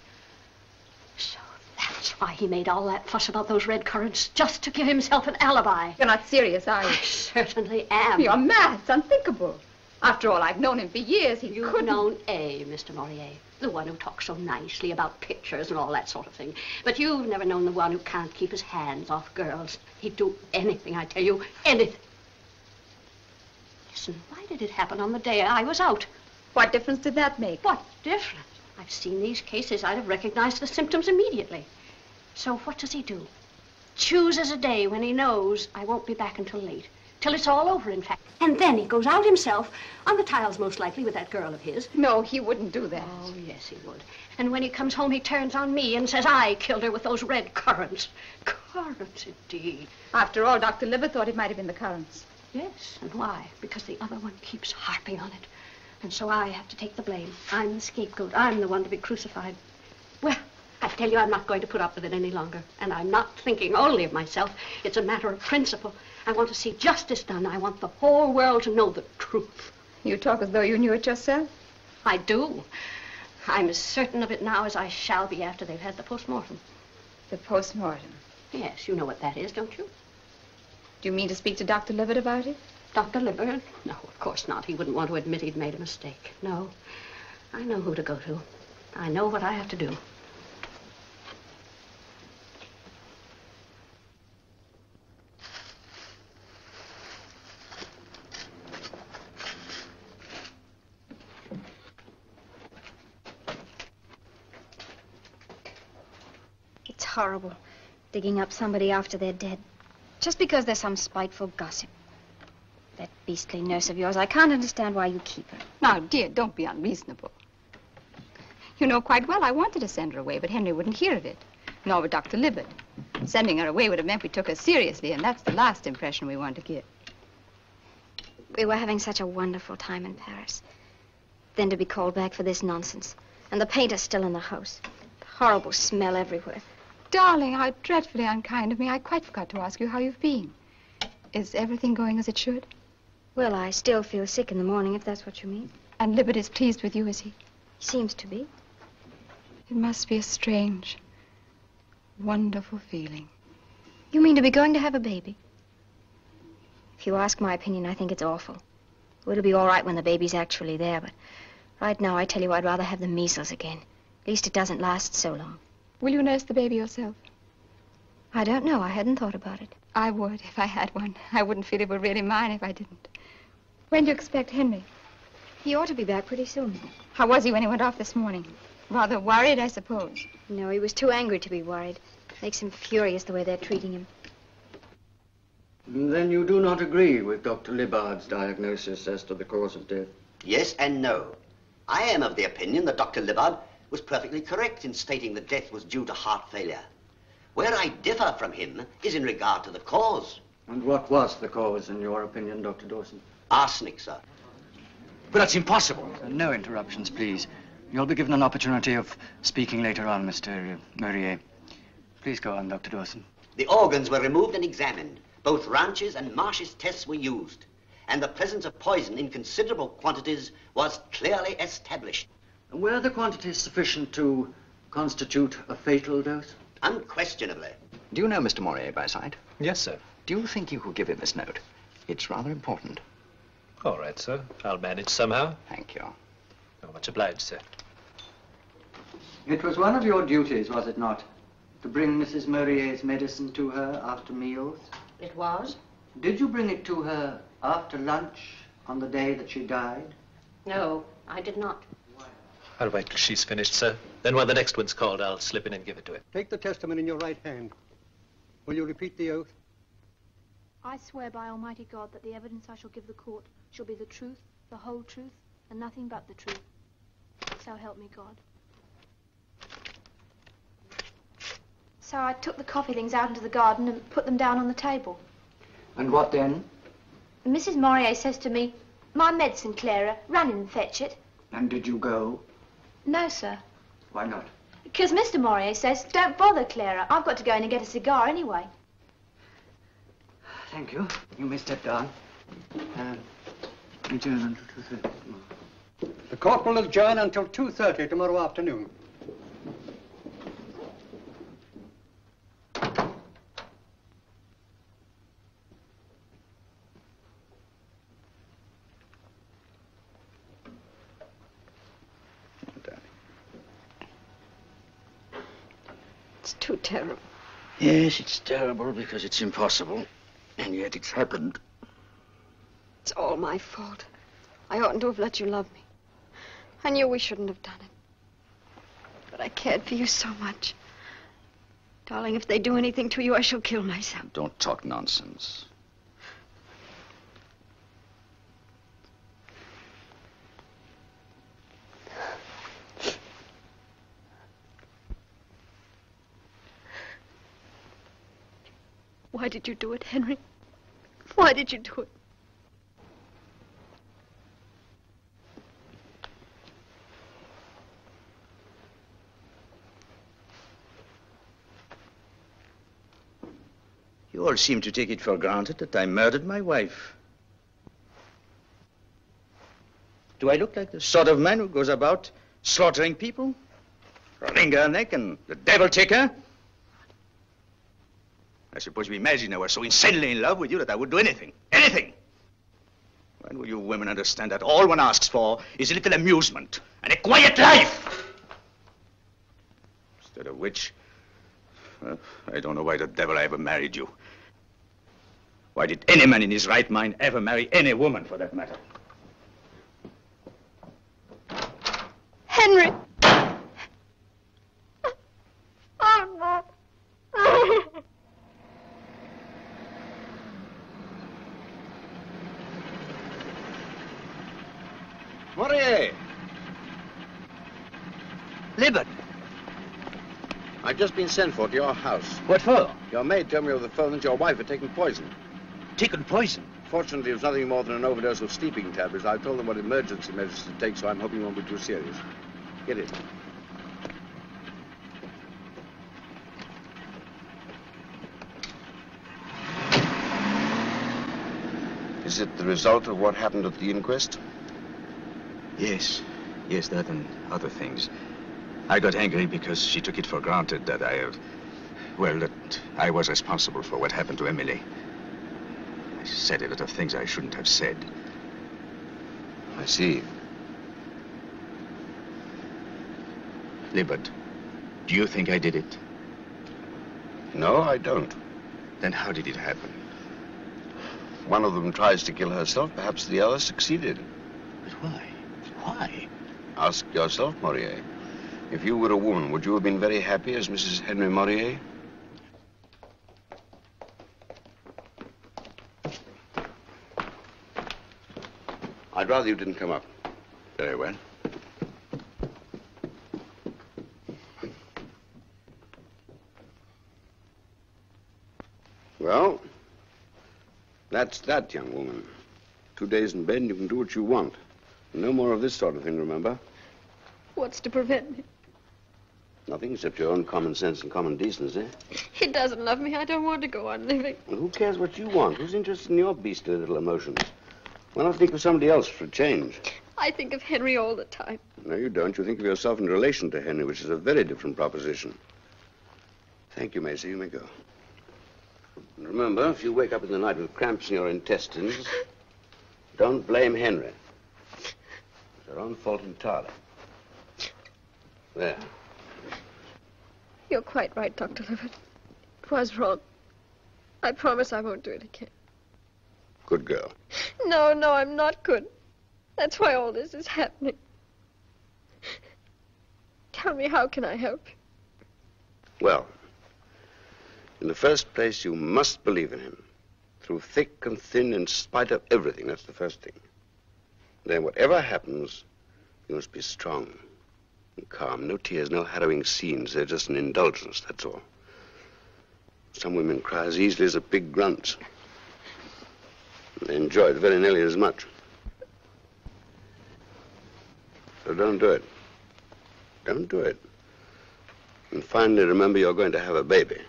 So that's why he made all that fuss about those red currants, just to give himself an alibi. You're not serious, are you? I certainly am. You're mad. It's unthinkable. After all, I've known him for years. You've known Mr. Morier, the one who talks so nicely about pictures and all that sort of thing. But you've never known the one who can't keep his hands off girls. He'd do anything, I tell you, anything. Listen, why did it happen on the day I was out? What difference did that make? What difference? I've seen these cases. I'd have recognized the symptoms immediately. So what does he do? Chooses a day when he knows I won't be back until late. Till it's all over, in fact. And then he goes out himself, on the tiles most likely, with that girl of his. No, he wouldn't do that. Oh, yes, he would. And when he comes home, he turns on me and says I killed her with those red currants. Currants, indeed. After all, Dr. Liver thought it might have been the currants. Yes, and why? Because the other one keeps harping on it. And so I have to take the blame. I'm the scapegoat. I'm the one to be crucified. Well, I tell you, I'm not going to put up with it any longer. And I'm not thinking only of myself. It's a matter of principle. I want to see justice done. I want the whole world to know the truth. You talk as though you knew it yourself. I do. I'm as certain of it now as I shall be after they've had the post-mortem. The post-mortem? Yes, you know what that is, don't you? Do you mean to speak to Dr. Livett about it? Dr. Livett? No, of course not. He wouldn't want to admit he'd made a mistake. No. I know who to go to. I know what I have to do. It's horrible, digging up somebody after they're dead. Just because there's some spiteful gossip. That beastly nurse of yours, I can't understand why you keep her. Now, dear, don't be unreasonable. You know quite well I wanted to send her away, but Henry wouldn't hear of it. Nor would Dr. Libbard. Sending her away would have meant we took her seriously, and that's the last impression we want to give. We were having such a wonderful time in Paris. Then to be called back for this nonsense. And the painter still in the house. The horrible smell everywhere. Darling, how dreadfully unkind of me. I quite forgot to ask you how you've been. Is everything going as it should? Well, I still feel sick in the morning, if that's what you mean. And Libbard is pleased with you, is he? He seems to be. It must be a strange, wonderful feeling. You mean to be going to have a baby? If you ask my opinion, I think it's awful. It'll be all right when the baby's actually there, but right now, I tell you, I'd rather have the measles again. At least it doesn't last so long. Will you nurse the baby yourself? I don't know. I hadn't thought about it. I would if I had one. I wouldn't feel it were really mine if I didn't. When do you expect Henry? He ought to be back pretty soon. How was he when he went off this morning? Rather worried, I suppose. No, he was too angry to be worried. Makes him furious the way they're treating him. Then you do not agree with Dr. Libbard's diagnosis as to the cause of death? Yes and no. I am of the opinion that Dr. Libbard was perfectly correct in stating that death was due to heart failure. Where I differ from him is in regard to the cause. And what was the cause, in your opinion, Dr. Dawson? Arsenic, sir. But that's impossible. No interruptions, please. You'll be given an opportunity of speaking later on, Mr. Murrier. Please go on, Dr. Dawson. The organs were removed and examined. Both Ranch's and Marsh's tests were used. And the presence of poison in considerable quantities was clearly established. Were the quantities sufficient to constitute a fatal dose? Unquestionably. Do you know Mr. Morier by sight? Yes, sir. Do you think you could give him this note? It's rather important. All right, sir. I'll manage somehow. Thank you. Oh, much obliged, sir. It was one of your duties, was it not, to bring Mrs. Murrier's medicine to her after meals? It was? Did you bring it to her after lunch on the day that she died? No, I did not. I'll wait till she's finished, sir. Then when the next one's called, I'll slip in and give it to him. Take the testament in your right hand. Will you repeat the oath? I swear by Almighty God that the evidence I shall give the court shall be the truth, the whole truth, and nothing but the truth. So help me God. So I took the coffee things out into the garden and put them down on the table. And what then? Mrs. Morier says to me, "My medicine, Clara, run in and fetch it." And did you go? No, sir. Why not? Because Mr. Morier says, "Don't bother, Clara. I've got to go in and get a cigar anyway." Thank you. You may step down. Adjourn until 2:30. The court will adjourn until 2:30 tomorrow afternoon. It's too terrible. Yes, it's terrible because it's impossible. And yet it's happened. It's all my fault. I oughtn't to have let you love me. I knew we shouldn't have done it. But I cared for you so much. Darling, if they do anything to you, I shall kill myself. Don't talk nonsense. Why did you do it, Henry? Why did you do it? You all seem to take it for granted that I murdered my wife. Do I look like the sort of man who goes about slaughtering people? Wring her neck and the devil take her? I suppose you imagine I was so insanely in love with you that I would do anything. Anything! When will you women understand that all one asks for is a little amusement and a quiet life? Instead of which, well, I don't know why the devil I ever married you. Why did any man in his right mind ever marry any woman, for that matter? Henry! Morier! Libbard! I've just been sent for to your house. What for? Your maid told me over the phone that your wife had taken poison. Taken poison? Fortunately, it was nothing more than an overdose of sleeping tablets. I've told them what emergency measures to take, so I'm hoping it won't be too serious. Get it. Is it the result of what happened at the inquest? Yes. Yes, that and other things. I got angry because she took it for granted that that I was responsible for what happened to Emily. I said a lot of things I shouldn't have said. I see. Libbard, do you think I did it? No, I don't. Then how did it happen? One of them tries to kill herself. Perhaps the other succeeded. But why? Why? Ask yourself, Morier. If you were a woman, would you have been very happy as Mrs. Henry Morier? I'd rather you didn't come up. Very well. Well, that's that, young woman. 2 days in bed and you can do what you want. No more of this sort of thing, remember? What's to prevent me? Nothing except your own common sense and common decency. He doesn't love me. I don't want to go on living. Well, who cares what you want? Who's interested in your beastly little emotions? Why not think of somebody else for a change? I think of Henry all the time. No, you don't. You think of yourself in relation to Henry, which is a very different proposition. Thank you, Macy. You may go. And remember, if you wake up in the night with cramps in your intestines, don't blame Henry. It's your own fault entirely. There. You're quite right, Dr. Livett. It was wrong. I promise I won't do it again. Good girl. No, I'm not good. That's why all this is happening. Tell me, how can I help you? Well, in the first place, you must believe in him. Through thick and thin, in spite of everything. That's the first thing. Then whatever happens, you must be strong and calm. No tears, no harrowing scenes. They're just an indulgence, that's all. Some women cry as easily as a pig grunts. They enjoy it very nearly as much. So don't do it. Don't do it. And finally, remember you're going to have a baby.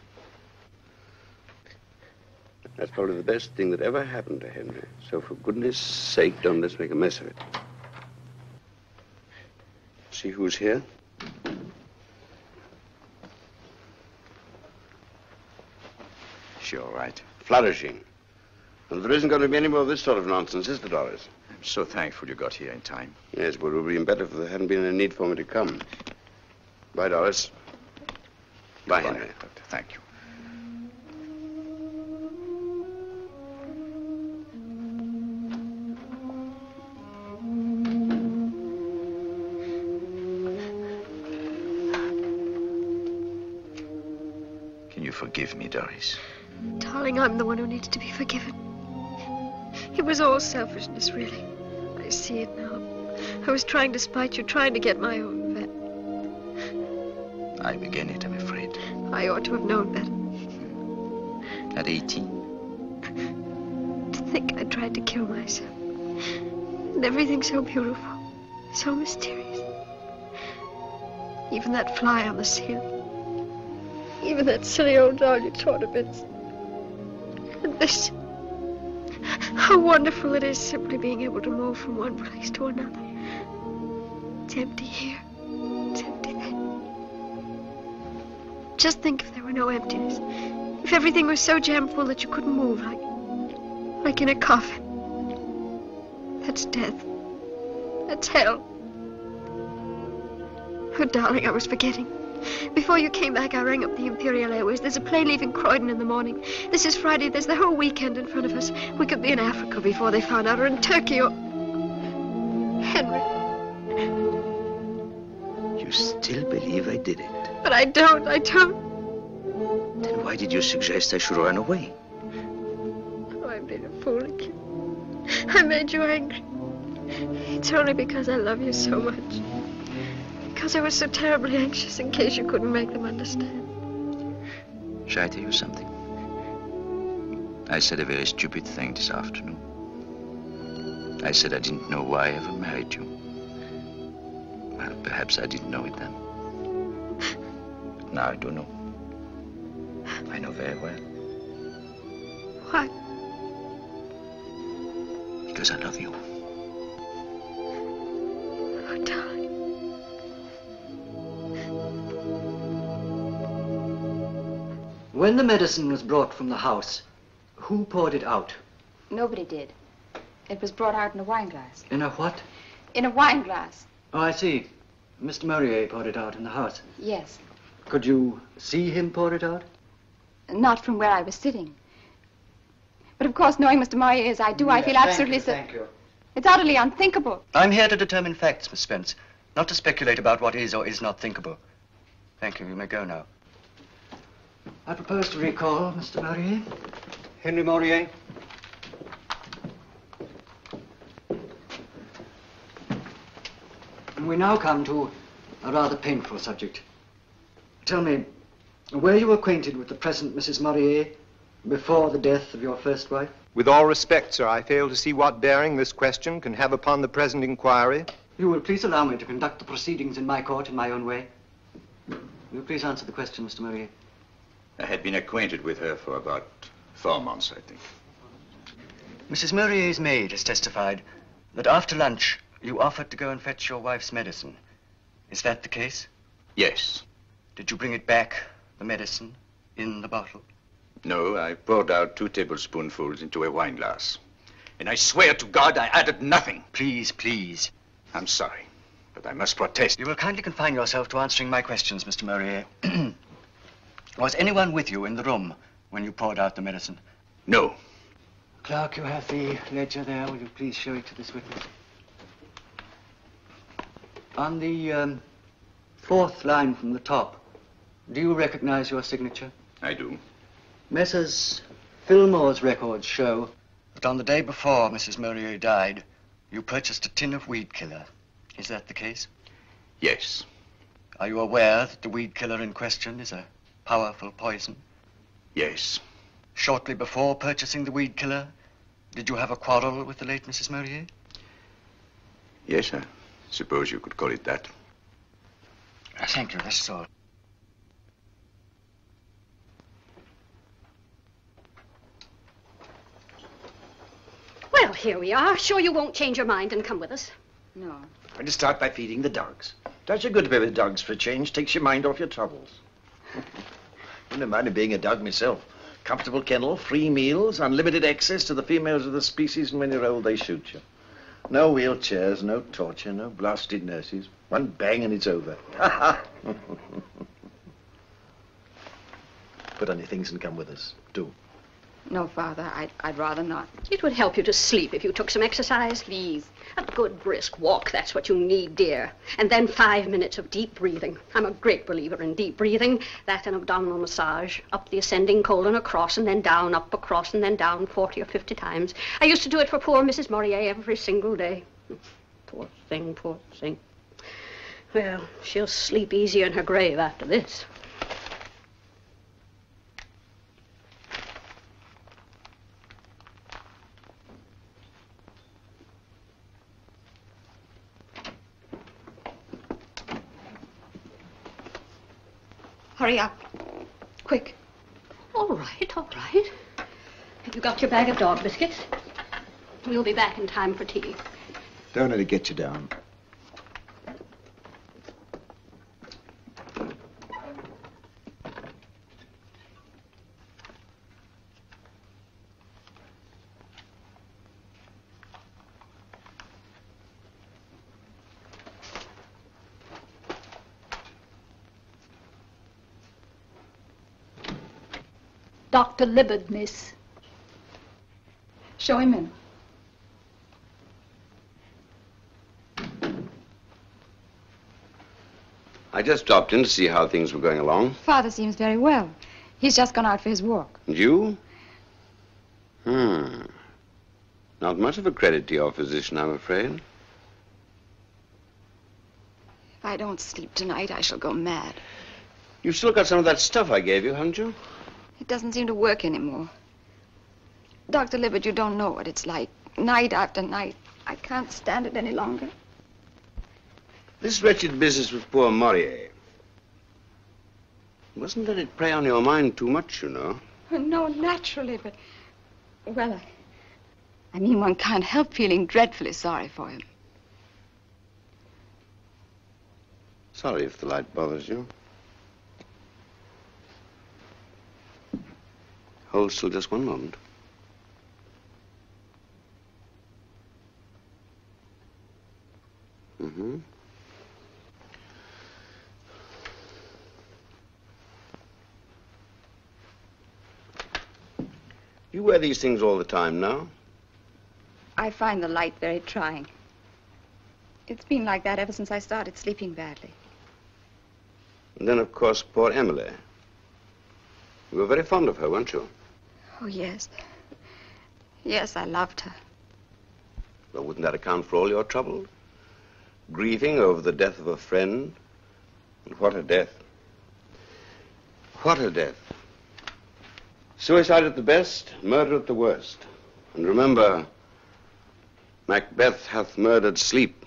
That's probably the best thing that ever happened to Henry. So for goodness sake, don't let's make a mess of it. See who's here? She all right? Flourishing. And there isn't going to be any more of this sort of nonsense, is there, Doris? I'm so thankful you got here in time. Yes, but it would have been better if there hadn't been any need for me to come. Bye, Doris. Bye, Henry. Doctor. Thank you. Can you forgive me, Doris? Darling, I'm the one who needs to be forgiven. It was all selfishness, really. I see it now. I was trying to spite you, trying to get my own vet. I began it, I'm afraid. I ought to have known better. At 18? To think I tried to kill myself. And everything so beautiful, so mysterious. Even that fly on the ceiling. Even that silly old doll you tore to bits. And this. How wonderful it is simply being able to move from one place to another. It's empty here. It's empty there. Just think if there were no emptiness. If everything was so jam full that you couldn't move, like in a coffin. That's death. That's hell. Oh, darling, I was forgetting. Before you came back, I rang up the Imperial Airways. There's a plane leaving Croydon in the morning. This is Friday. There's the whole weekend in front of us. We could be in Africa before they found out, or in Turkey, or... Henry. You still believe I did it? But I don't. Then why did you suggest I should run away? Oh, I've been a fool again. I made you angry. It's only because I love you so much. Because I was so terribly anxious in case you couldn't make them understand. Shall I tell you something? I said a very stupid thing this afternoon. I said I didn't know why I ever married you. Well, perhaps I didn't know it then. Now I do know. I know very well. Why? Because I love you. Oh, darling. When the medicine was brought from the house, who poured it out? Nobody did. It was brought out in a wine glass. In a what? In a wine glass. Oh, I see. Mr. Murrier poured it out in the house. Yes. Could you see him pour it out? Not from where I was sitting. But of course, knowing Mr. Morier as I do, I feel absolutely... Thank you. It's utterly unthinkable. I'm here to determine facts, Miss Spence, not to speculate about what is or is not thinkable. Thank you. You may go now. I propose to recall Mr. Morier. Henry Morier. And we now come to a rather painful subject. Tell me, were you acquainted with the present Mrs. Morier before the death of your first wife? With all respect, sir, I fail to see what bearing this question can have upon the present inquiry. You will please allow me to conduct the proceedings in my court in my own way. Will you please answer the question, Mr. Morier? I had been acquainted with her for about 4 months, I think. Mrs. Murray's maid has testified that after lunch you offered to go and fetch your wife's medicine. Is that the case? Yes. Did you bring it back, the medicine, in the bottle? No, I poured out 2 tablespoonfuls into a wine glass. And I swear to God I added nothing. Please, please. I'm sorry, but I must protest. You will kindly confine yourself to answering my questions, Mr. Murray. Was anyone with you in the room when you poured out the medicine? No. Clerk, you have the ledger there. Will you please show it to this witness? On the 4th line from the top, do you recognize your signature? I do. Messrs. Fillmore's records show that on the day before Mrs. Murray died, you purchased a tin of weed killer. Is that the case? Yes. Are you aware that the weed killer in question is a powerful poison? Yes. Shortly before purchasing the weed killer, did you have a quarrel with the late Mrs. Murray? Yes, I suppose you could call it that. Thank you, that's all. Well, here we are. Sure you won't change your mind and come with us? No. And to start by feeding the dogs. Does you good to be with dogs for a change. Takes your mind off your troubles. Wouldn't mind being a dog myself. Comfortable kennel, free meals, unlimited access to the females of the species, and when you're old, they shoot you. No wheelchairs, no torture, no blasted nurses. One bang and it's over. Put on your things and come with us. Do. No, Father, I'd rather not. It would help you to sleep if you took some exercise. Please. A good brisk walk, that's what you need, dear. And then 5 minutes of deep breathing. I'm a great believer in deep breathing. That and abdominal massage. Up the ascending colon across and then down, up across and then down 40 or 50 times. I used to do it for poor Mrs. Morier every single day. Poor thing, poor thing. Well, she'll sleep easier in her grave after this. Hurry up. Quick. All right, all right. Have you got your bag of dog biscuits? We'll be back in time for tea. Don't let it get you down. Dr. Libbard, miss. Show him in. I just dropped in to see how things were going along. Father seems very well. He's just gone out for his walk. And you? Not much of a credit to your physician, I'm afraid. If I don't sleep tonight, I shall go mad. You've still got some of that stuff I gave you, haven't you? It doesn't seem to work anymore. Dr. Libbard, you don't know what it's like. Night after night. I can't stand it any longer. This wretched business with poor Morier. Mustn't let it prey on your mind too much, you know. No, naturally, but... Well, I mean, one can't help feeling dreadfully sorry for him. Sorry if the light bothers you. Hold still just one moment. Mm-hmm. You wear these things all the time now? I find the light very trying. It's been like that ever since I started sleeping badly. And then, of course, poor Emily. You were very fond of her, weren't you? Oh, yes. Yes, I loved her. Well, wouldn't that account for all your trouble? Grieving over the death of a friend. And what a death. What a death. Suicide at the best, murder at the worst. And remember, Macbeth hath murdered sleep.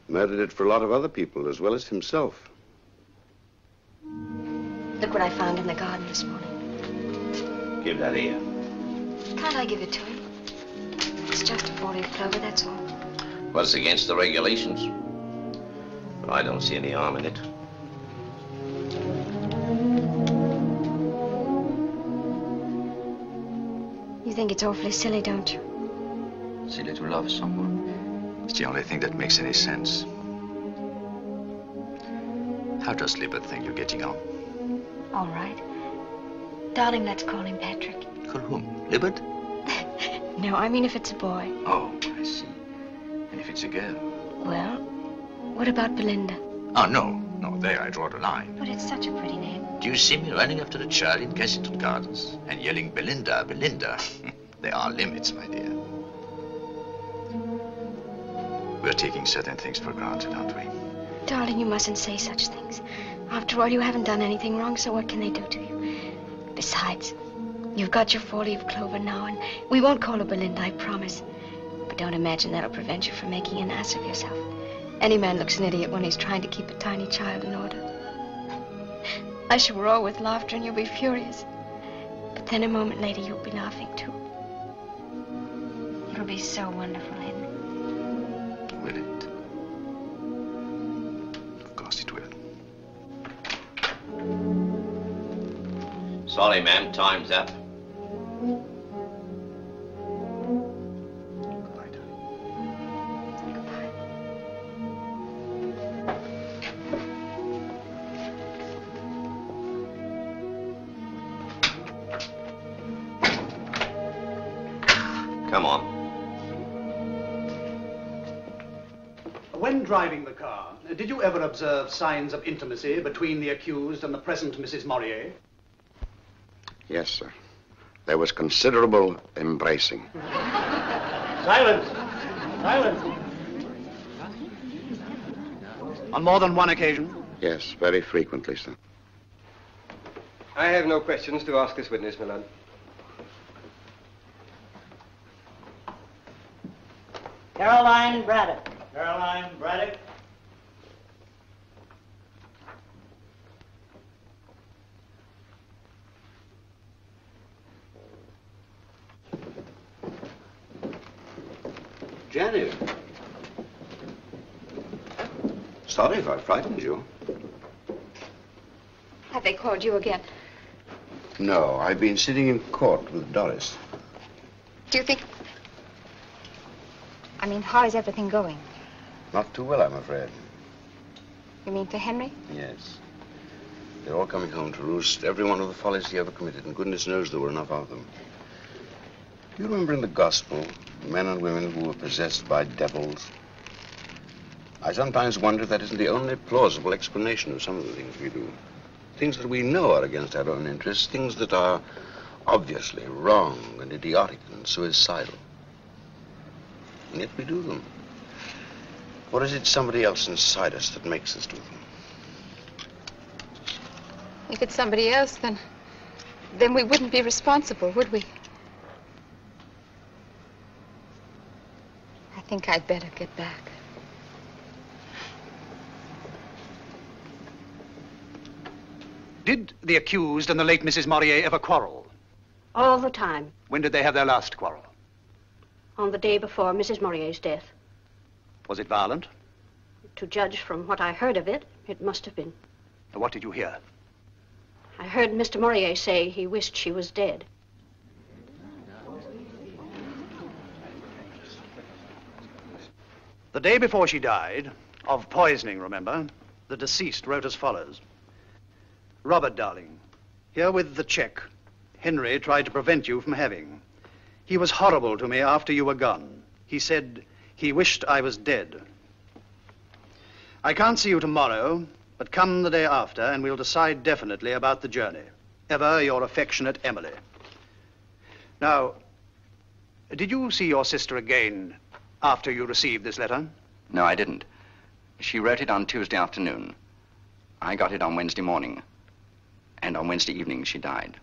Murdered it for a lot of other people as well as himself. Look what I found in the garden this morning. Give that here. Can't I give it to him? It's just a 4-leaf clover, that's all. Well, it's against the regulations. But I don't see any harm in it. You think it's awfully silly, don't you? Silly to love someone. It's the only thing that makes any sense. How does Libet think you're getting on? All right. Darling, let's call him Patrick. Call whom? Libet? No, I mean if it's a boy. Oh, I see. And if it's a girl? Well, what about Belinda? Oh, no. No, there I draw the line. But it's such a pretty name. Do you see me running after the child in Kensington Gardens and yelling, Belinda, Belinda? There are limits, my dear. We're taking certain things for granted, aren't we? Darling, you mustn't say such things. After all, you haven't done anything wrong, so what can they do to you? Besides, you've got your 4-leaf clover now, and we won't call her Belinda, I promise. But don't imagine that'll prevent you from making an ass of yourself. Any man looks an idiot when he's trying to keep a tiny child in order. I shall roar with laughter and you'll be furious. But then a moment later, you'll be laughing too. It'll be so wonderful, Henry. Will it? Of course it will. Sorry, ma'am, time's up. Come on. When driving the car, did you ever observe signs of intimacy between the accused and the present Mrs. Morier? Yes, sir. There was considerable embracing. Silence! Silence! On more than one occasion? Yes, very frequently, sir. I have no questions to ask this witness, my lord. Caroline Braddock. Caroline Braddock. Janet. Sorry if I frightened you. Have they called you again? No, I've been sitting in court with Doris. Do you think... I mean, how is everything going? Not too well, I'm afraid. You mean for Henry? Yes. They're all coming home to roost, every one of the follies he ever committed, and goodness knows there were enough of them. You remember in the gospel, men and women who were possessed by devils? I sometimes wonder if that isn't the only plausible explanation of some of the things we do. Things that we know are against our own interests, things that are obviously wrong and idiotic and suicidal. And yet we do them. Or is it somebody else inside us that makes us do them? If it's somebody else, then we wouldn't be responsible, would we? I think I'd better get back. Did the accused and the late Mrs. Morier ever quarrel? All the time. When did they have their last quarrel? On the day before Mrs. Morier's death. Was it violent? To judge from what I heard of it, it must have been. What did you hear? I heard Mr. Morier say he wished she was dead. The day before she died, of poisoning, remember, the deceased wrote as follows. Robert, darling, herewith the check, Henry tried to prevent you from having. He was horrible to me after you were gone. He said he wished I was dead. I can't see you tomorrow, but come the day after and we'll decide definitely about the journey. Ever your affectionate Emily. Now, did you see your sister again after you received this letter? No, I didn't. She wrote it on Tuesday afternoon. I got it on Wednesday morning. And on Wednesday evening, she died.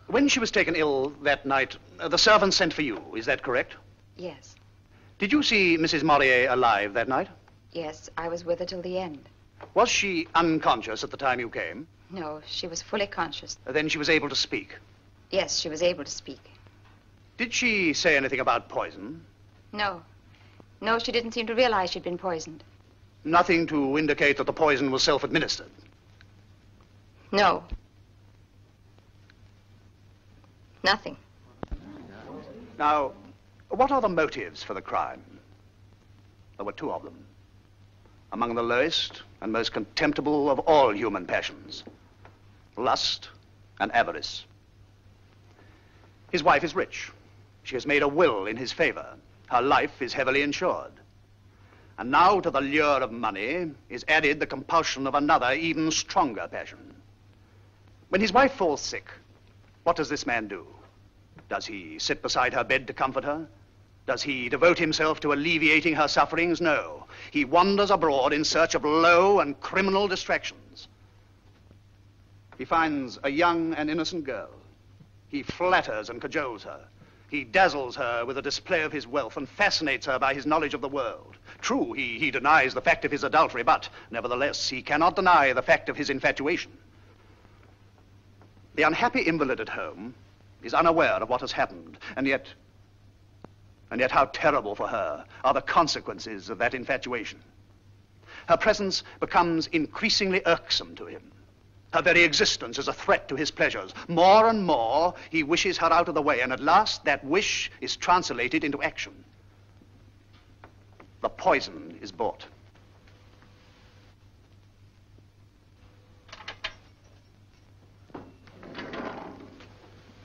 When she was taken ill that night, the servant sent for you, is that correct? Yes. Did you see Mrs. Morier alive that night? Yes, I was with her till the end. Was she unconscious at the time you came? No, she was fully conscious. Then she was able to speak? Yes, she was able to speak. Did she say anything about poison? No. No, she didn't seem to realize she'd been poisoned. Nothing to indicate that the poison was self-administered? No. Nothing. Now, what are the motives for the crime? There were two of them. Among the lowest and most contemptible of all human passions. Lust and avarice. His wife is rich. She has made a will in his favor. Her life is heavily insured. And now to the lure of money is added the compulsion of another, even stronger passion. When his wife falls sick, what does this man do? Does he sit beside her bed to comfort her? Does he devote himself to alleviating her sufferings? No. He wanders abroad in search of low and criminal distractions. He finds a young and innocent girl. He flatters and cajoles her. He dazzles her with the display of his wealth and fascinates her by his knowledge of the world. True, he denies the fact of his adultery, but nevertheless, he cannot deny the fact of his infatuation. The unhappy invalid at home is unaware of what has happened, and yet how terrible for her are the consequences of that infatuation. Her presence becomes increasingly irksome to him. Her very existence is a threat to his pleasures. More and more, he wishes her out of the way, and at last that wish is translated into action. The poison is bought.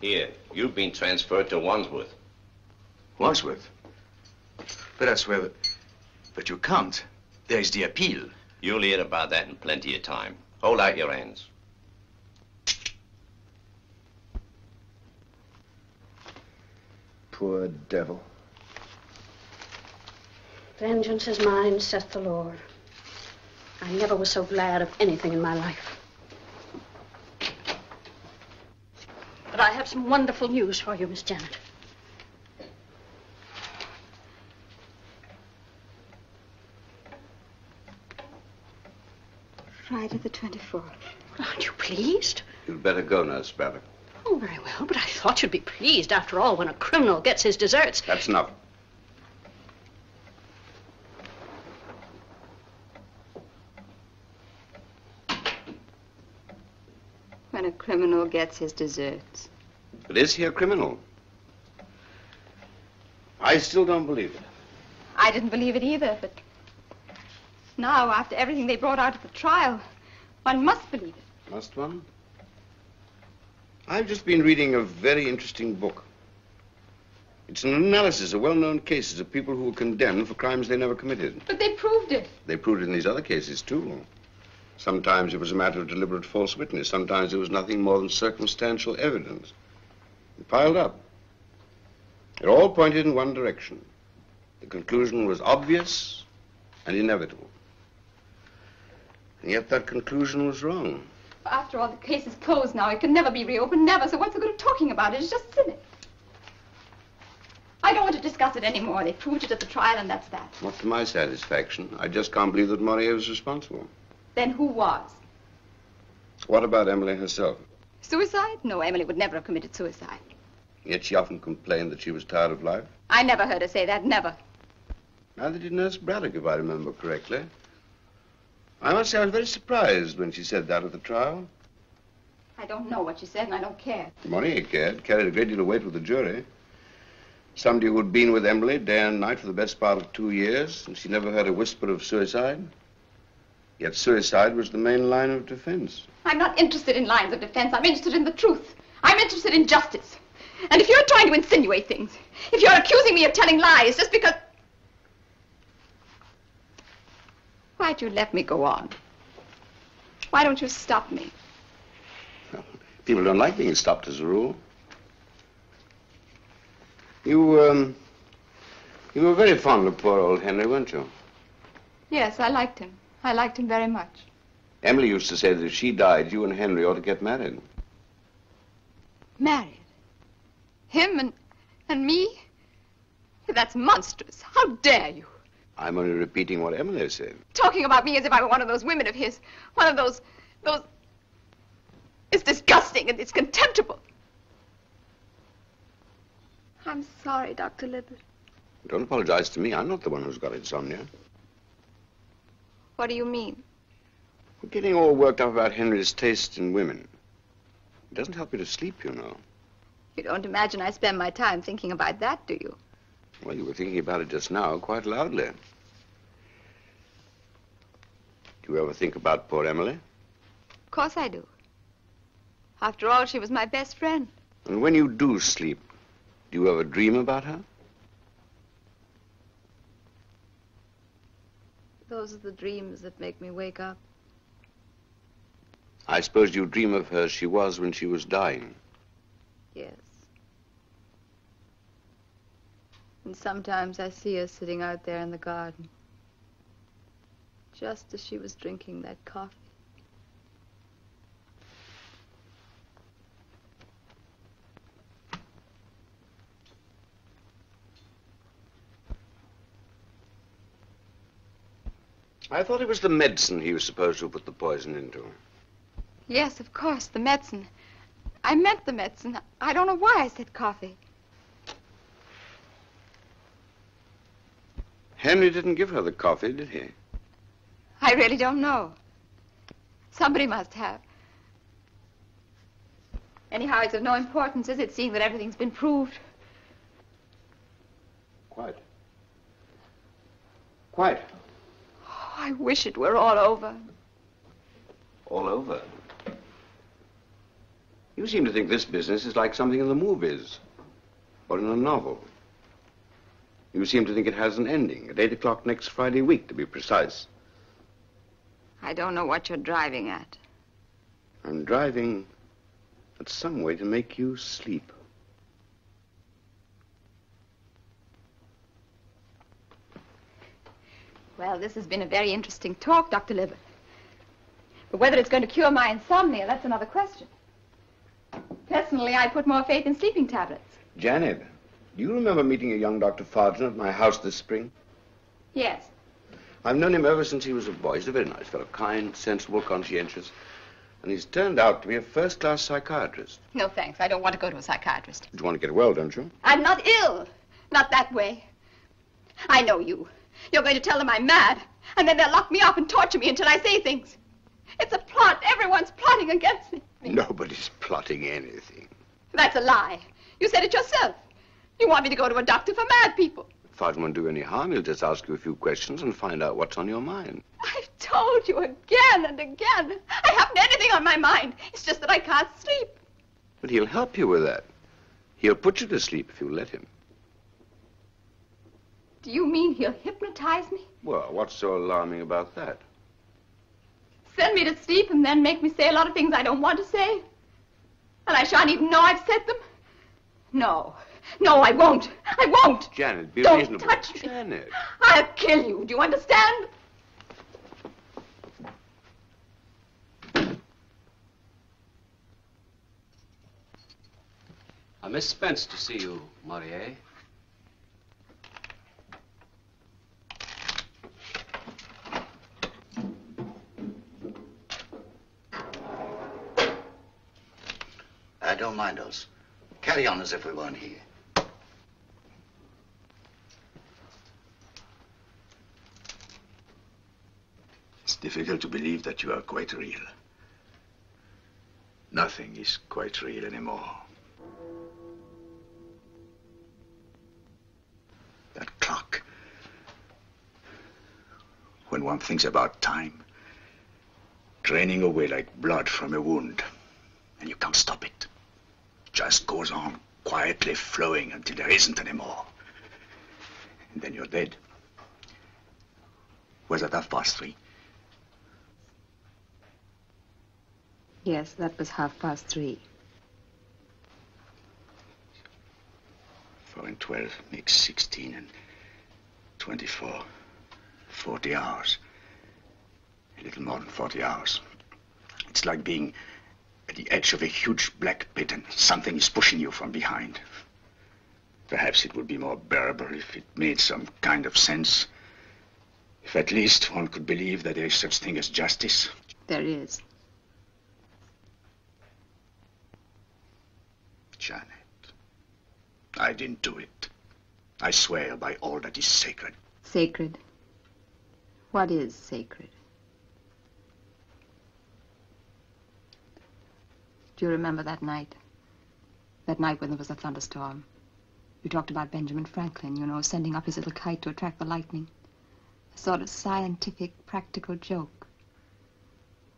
Here, you've been transferred to Wandsworth. Wandsworth? But I swear but you can't. There's the appeal. You'll hear about that in plenty of time. Hold out your hands. Poor devil. Vengeance is mine, saith the Lord. I never was so glad of anything in my life. But I have some wonderful news for you, Miss Janet. Friday the 24th. Aren't you pleased? You'd better go, Nurse Braddock. Oh, very well, but I thought you'd be pleased after all when a criminal gets his deserts. That's enough. When a criminal gets his deserts. But is he a criminal? I still don't believe it. I didn't believe it either, but now, after everything they brought out at the trial, one must believe it. Must one? I've just been reading a very interesting book. It's an analysis of well-known cases of people who were condemned for crimes they never committed. But they proved it. They proved it in these other cases, too. Sometimes it was a matter of deliberate false witness. Sometimes it was nothing more than circumstantial evidence. It piled up. It all pointed in one direction. The conclusion was obvious and inevitable. And yet that conclusion was wrong. After all, the case is closed now. It can never be reopened, never. So what's the good of talking about it? It's just silly. I don't want to discuss it anymore. They proved it at the trial, and that's that. Not to my satisfaction. I just can't believe that Morier was responsible. Then who was? What about Emily herself? Suicide? No, Emily would never have committed suicide. Yet she often complained that she was tired of life. I never heard her say that, never. Neither did Nurse Braddock, if I remember correctly. I must say I was very surprised when she said that at the trial. I don't know what she said, and I don't care. Morier cared, carried a great deal of weight with the jury. Somebody who had been with Emily day and night for the best part of 2 years, and she never heard a whisper of suicide. Yet suicide was the main line of defense. I'm not interested in lines of defense. I'm interested in the truth. I'm interested in justice. And if you're trying to insinuate things, if you're accusing me of telling lies just because... Why'd you let me go on? Why don't you stop me? People don't like being stopped as a rule. You were very fond of poor old Henry, weren't you? Yes, I liked him. I liked him very much. Emily used to say that if she died, you and Henry ought to get married. Married? Him and me? That's monstrous. How dare you? I'm only repeating what Emily said. Talking about me as if I were one of those women of his. One of those... It's disgusting and it's contemptible. I'm sorry, Dr. Libbard. Don't apologize to me. I'm not the one who's got insomnia. What do you mean? We're getting all worked up about Henry's taste in women. It doesn't help you to sleep, you know. You don't imagine I spend my time thinking about that, do you? Well, you were thinking about it just now, quite loudly. Do you ever think about poor Emily? Of course I do. After all, she was my best friend. And when you do sleep, do you ever dream about her? Those are the dreams that make me wake up. I suppose you dream of her as she was when she was dying. Yes. And sometimes I see her sitting out there in the garden, just as she was drinking that coffee. I thought it was the medicine he was supposed to have put the poison into. Yes, of course, the medicine. I meant the medicine. I don't know why I said coffee. Henry didn't give her the coffee, did he? I really don't know. Somebody must have. Anyhow, it's of no importance, is it, seeing that everything's been proved? Quite. Quite. Oh, I wish it were all over. All over? You seem to think this business is like something in the movies, or in a novel. You seem to think it has an ending, at 8 o'clock next Friday week, to be precise. I don't know what you're driving at. I'm driving at some way to make you sleep. Well, this has been a very interesting talk, Dr. Libbard. But whether it's going to cure my insomnia, that's another question. Personally, I put more faith in sleeping tablets. Janet, do you remember meeting a young Dr. Farden at my house this spring? Yes. I've known him ever since he was a boy. He's a very nice fellow, kind, sensible, conscientious. And he's turned out to be a first-class psychiatrist. No, thanks. I don't want to go to a psychiatrist. You want to get well, don't you? I'm not ill. Not that way. I know you. You're going to tell them I'm mad, and then they'll lock me up and torture me until I say things. It's a plot. Everyone's plotting against me. Nobody's plotting anything. That's a lie. You said it yourself. You want me to go to a doctor for mad people. Farden won't do any harm. He'll just ask you a few questions and find out what's on your mind. I've told you again and again. I haven't anything on my mind. It's just that I can't sleep. But he'll help you with that. He'll put you to sleep if you let him. Do you mean he'll hypnotize me? Well, what's so alarming about that? Send me to sleep and then make me say a lot of things I don't want to say? And I shan't even know I've said them? No. No, I won't. I won't. Janet, be Don't reasonable. touch me. Janet. I'll kill you. Do you understand? Miss Spence to see you, Maurier. I don't mind us. Carry on as if we weren't here. It's difficult to believe that you are quite real. Nothing is quite real anymore. That clock. When one thinks about time, draining away like blood from a wound, and you can't stop it. just goes on quietly flowing until there isn't any more. And then you're dead. Was it 3:30? Yes, that was 3:30. 4 and 12 makes 16 and 24. 40 hours. A little more than 40 hours. It's like being at the edge of a huge black pit and something is pushing you from behind. Perhaps it would be more bearable if it made some kind of sense. If at least one could believe that there is such thing as justice. There is. Janet, I didn't do it. I swear by all that is sacred. Sacred? What is sacred? Do you remember that night? That night when there was a thunderstorm. You talked about Benjamin Franklin, you know, sending up his little kite to attract the lightning. A sort of scientific, practical joke.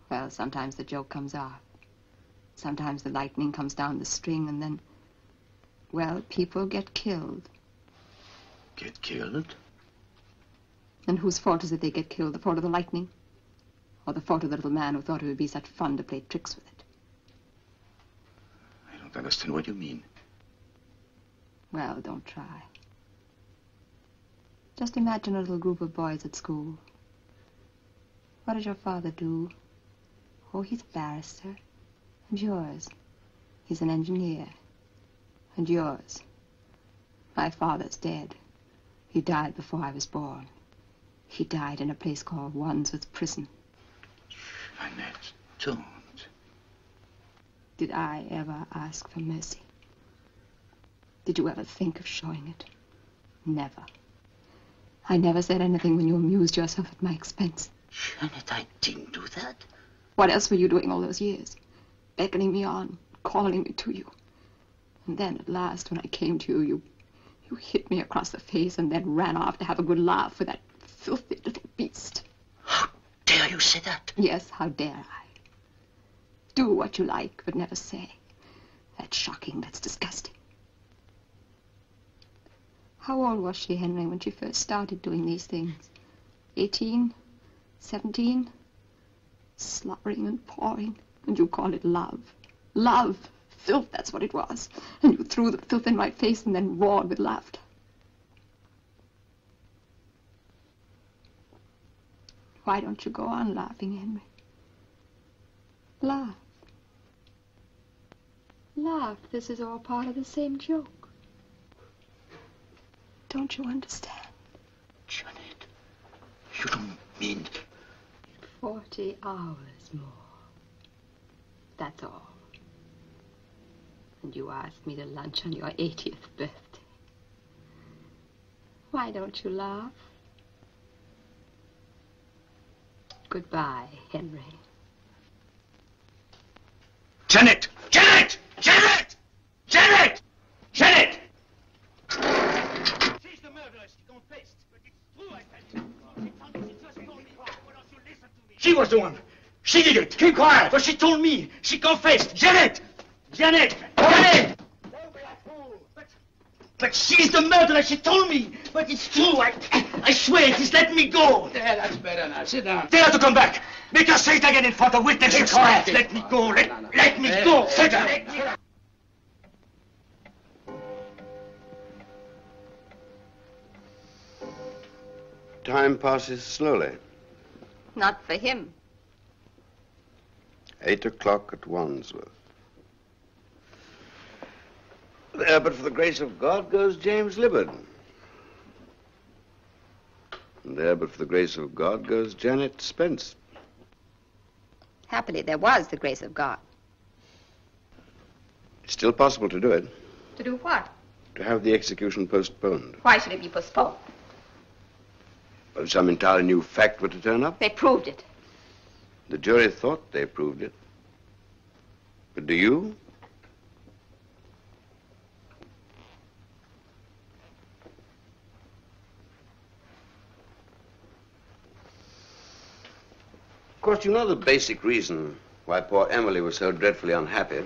Well, sometimes the joke comes off. Sometimes the lightning comes down the string and then, well, people get killed. Get killed? And whose fault is it they get killed? The fault of the lightning? Or the fault of the little man who thought it would be such fun to play tricks with it? I don't understand what you mean. Well, don't try. Just imagine a little group of boys at school. What does your father do? Oh, he's a barrister. And yours? He's an engineer. And yours? My father's dead. He died before I was born. He died in a place called Wandsworth Prison. Annette, don't. Did I ever ask for mercy? Did you ever think of showing it? Never. I never said anything when you amused yourself at my expense. Janet, I didn't do that. What else were you doing all those years? Beckoning me on, calling me to you. And then at last, when I came to you, you hit me across the face and then ran off to have a good laugh with that filthy little beast. How dare you say that? Yes, how dare I? Do what you like, but never say. That's shocking, that's disgusting. How old was she, Henry, when she first started doing these things? 18? 17? Slobbering and pawing, and you call it love. Love! Filth, that's what it was. And you threw the filth in my face and then roared with laughter. Why don't you go on laughing, Henry? Laugh. Laugh. This is all part of the same joke. Don't you understand? Janet, you don't mean... 40 hours more. That's all. And you asked me to lunch on your 80th birthday. Why don't you laugh? Goodbye, Henry. Janet! Janet! Janet! Janet! Janet! She's the murderer. She confessed. But it's true, I tell you. She told me she just told me. Why don't you listen to me? She was the one. She did it. Keep quiet. But she told me. She confessed. Janet! Janet! Janet! Don't be a fool. But she's the murderer. She told me. But it's true. I swear it is. Let me go. There, that's better now. Sit down. Tell her to come back. Make her say it again in front of witnesses. Keep quiet. Let me go. Let me go. Sit down. Let me... Time passes slowly. Not for him. 8 o'clock at Wandsworth. There, but for the grace of God, goes James Libbard. And there, but for the grace of God, goes Janet Spence. Happily, there was the grace of God. It's still possible to do it, To do what? to have the execution postponed. Why should it be postponed? If some entirely new fact were to turn up, They proved it. the jury thought they proved it. But do you? Of course, you know the basic reason why poor Emily was so dreadfully unhappy.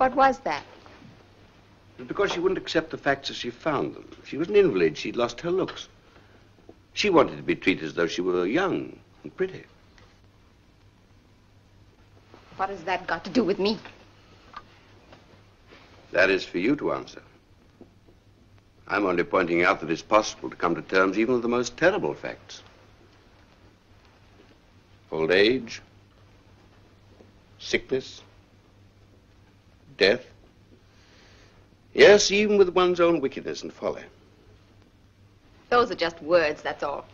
What was that? Because she wouldn't accept the facts as she found them. She was an invalid. She'd lost her looks. She wanted to be treated as though she were young and pretty. What has that got to do with me? That is for you to answer. I'm only pointing out that it's possible to come to terms even with the most terrible facts. Old age, sickness, death. Yes, even with one's own wickedness and folly. Those are just words, that's all.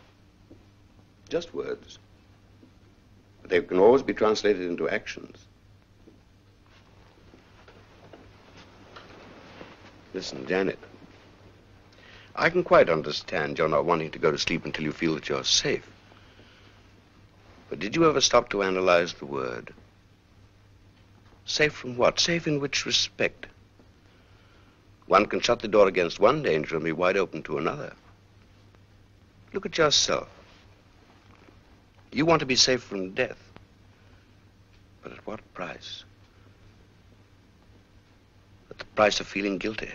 Just words. But they can always be translated into actions. Listen, Janet. I can quite understand you're not wanting to go to sleep until you feel that you're safe. But did you ever stop to analyze the word? Safe from what? Safe in which respect? One can shut the door against one danger and be wide open to another. Look at yourself. You want to be safe from death. But at what price? At the price of feeling guilty.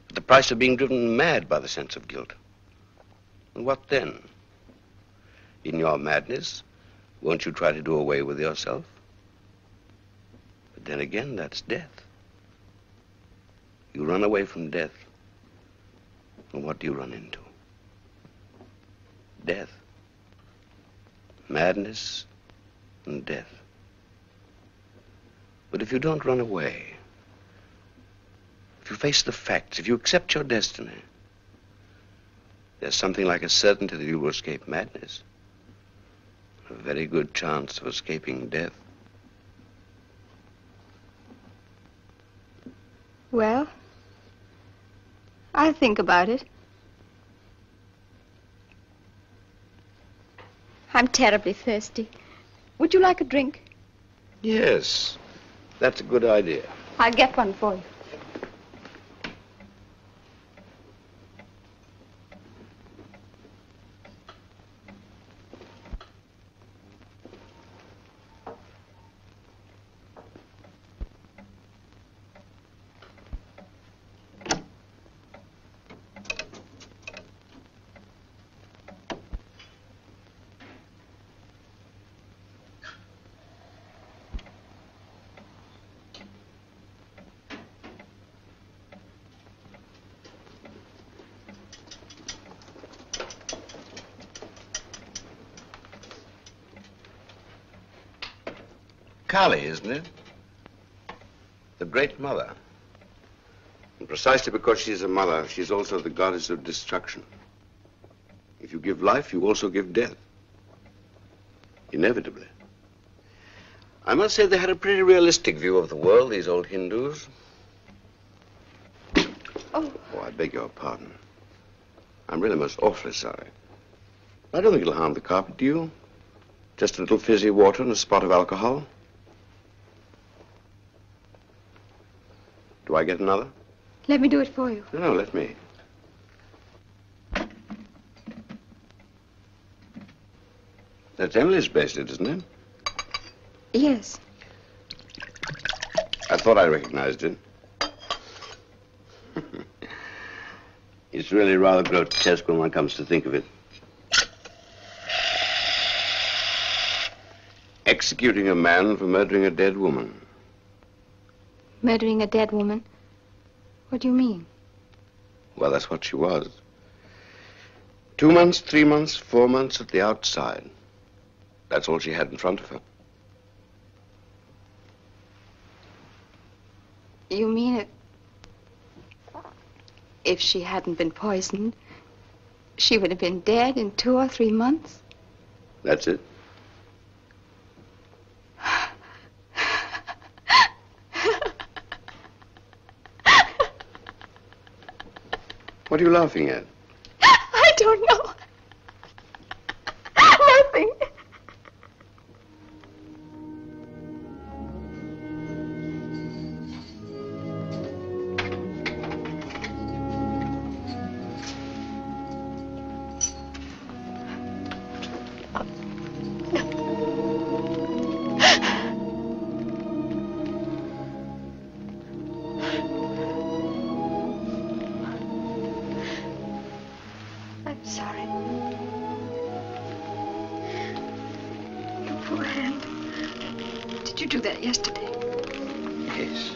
At the price of being driven mad by the sense of guilt. And what then? In your madness, won't you try to do away with yourself? But then again, that's death. You run away from death. And what do you run into? Death. Madness and death. But if you don't run away, if you face the facts, if you accept your destiny, there's something like a certainty that you will escape madness. A very good chance of escaping death. Well, I'll think about it. I'm terribly thirsty. Would you like a drink? Yes, that's a good idea. I'll get one for you. Kali, isn't it? The great mother. And precisely because she's a mother, she's also the goddess of destruction. If you give life, you also give death. Inevitably. I must say they had a pretty realistic view of the world, these old Hindus. Oh, I beg your pardon. I'm really most awfully sorry. I don't think it'll harm the carpet, do you? Just a little fizzy water and a spot of alcohol. Do I get another? Let me do it for you. No, let me. That's Emily's bracelet, isn't it? Yes. I thought I recognized it. It's really rather grotesque when one comes to think of it. Executing a man for murdering a dead woman. Murdering a dead woman? What do you mean? Well, that's what she was. 2 months, 3 months, 4 months at the outside. That's all she had in front of her. You mean it? If she hadn't been poisoned, she would have been dead in 2 or 3 months? That's it. What are you laughing at? I don't know. Nothing. Did you do that yesterday? Yes,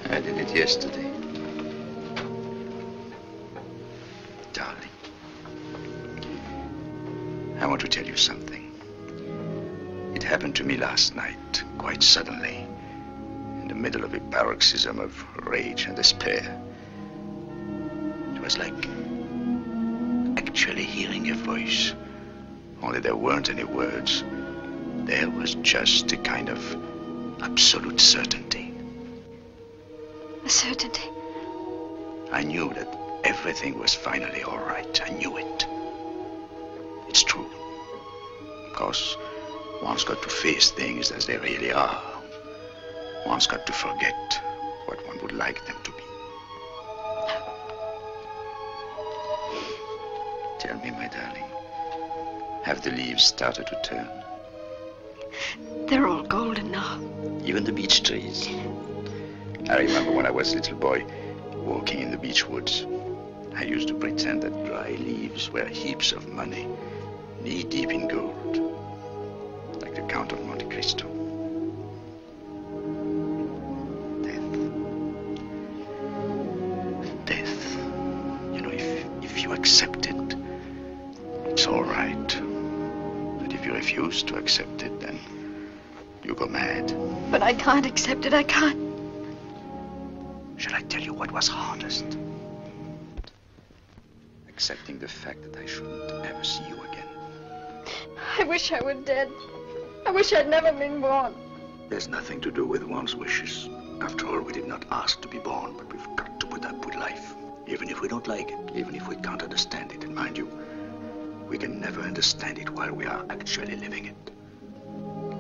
I did it yesterday. Darling, I want to tell you something. It happened to me last night, quite suddenly, in the middle of a paroxysm of rage and despair. It was like actually hearing a voice, only there weren't any words. There was just a kind of absolute certainty. A certainty? I knew that everything was finally all right. I knew it. It's true. Of course, one's got to face things as they really are. One's got to forget what one would like them to be. Tell me, my darling, have the leaves started to turn? They're all golden now. Even the beech trees. I remember when I was a little boy, walking in the beech woods. I used to pretend that dry leaves were heaps of money, knee-deep in gold, like the Count of Monte Cristo. Death. You know, if you accept it, it's all right. But if you refuse to accept it, then you go mad. But I can't accept it. I can't. Shall I tell you what was hardest? Accepting the fact that I shouldn't ever see you again. I wish I were dead. I wish I'd never been born. There's nothing to do with one's wishes. After all, we did not ask to be born, but we've got to put up with life. Even if we don't like it, even if we can't understand it. And mind you, we can never understand it while we are actually living it.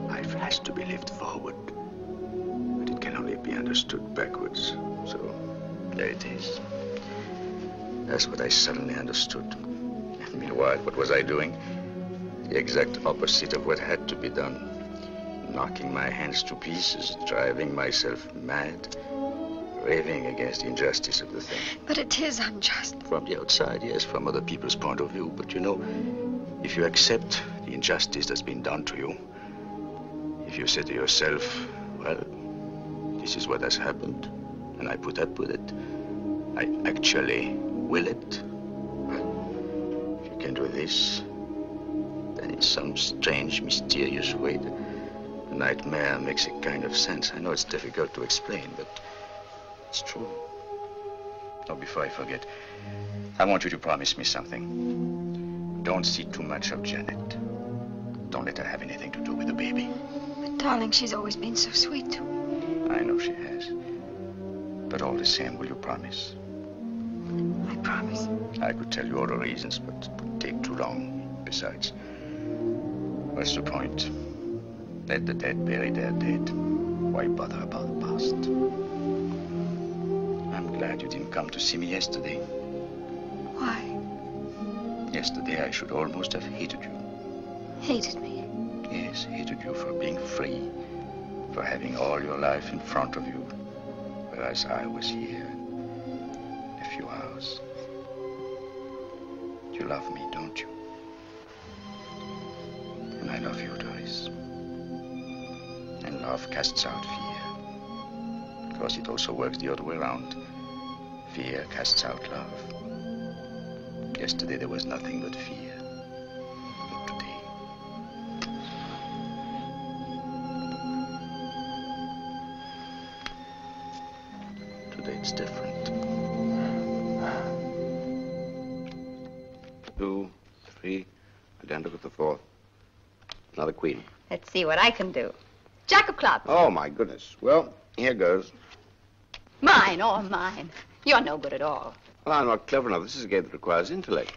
Life has to be lived forward, but it can only be understood backwards. So, there it is. That's what I suddenly understood. And meanwhile, what was I doing? The exact opposite of what had to be done. Knocking my hands to pieces, driving myself mad, raving against the injustice of the thing. But it is unjust. From the outside, yes, from other people's point of view. But you know, if you accept the injustice that's been done to you, if you say to yourself, well, this is what has happened, and I put up with it, I actually will it. Well, if you can do this, then in some strange, mysterious way, the nightmare makes a kind of sense. I know it's difficult to explain, but it's true. Oh, before I forget, I want you to promise me something. Don't see too much of Janet. Don't let her have anything to do with the baby. But, darling, she's always been so sweet to me. I know she has. But all the same, will you promise? I promise. I could tell you all the reasons, but it would take too long. Besides, what's the point? Let the dead bury their dead. Why bother about the past? I'm glad you didn't come to see me yesterday. Why? Yesterday I should almost have hated you. Hated me? Yes, hated you for being free, for having all your life in front of you, whereas I was here in a few hours. You love me, don't you? And I love you, Doris. And love casts out fear. Of course, it also works the other way around. Fear casts out love. Yesterday there was nothing but fear. But today... Today it's different. 2, 3, identical to 4. Another queen. Let's see what I can do. Jack of clubs. Oh, my goodness. Well, here goes. Mine, all mine. You're no good at all. Well, I'm not clever enough. This is a game that requires intellect.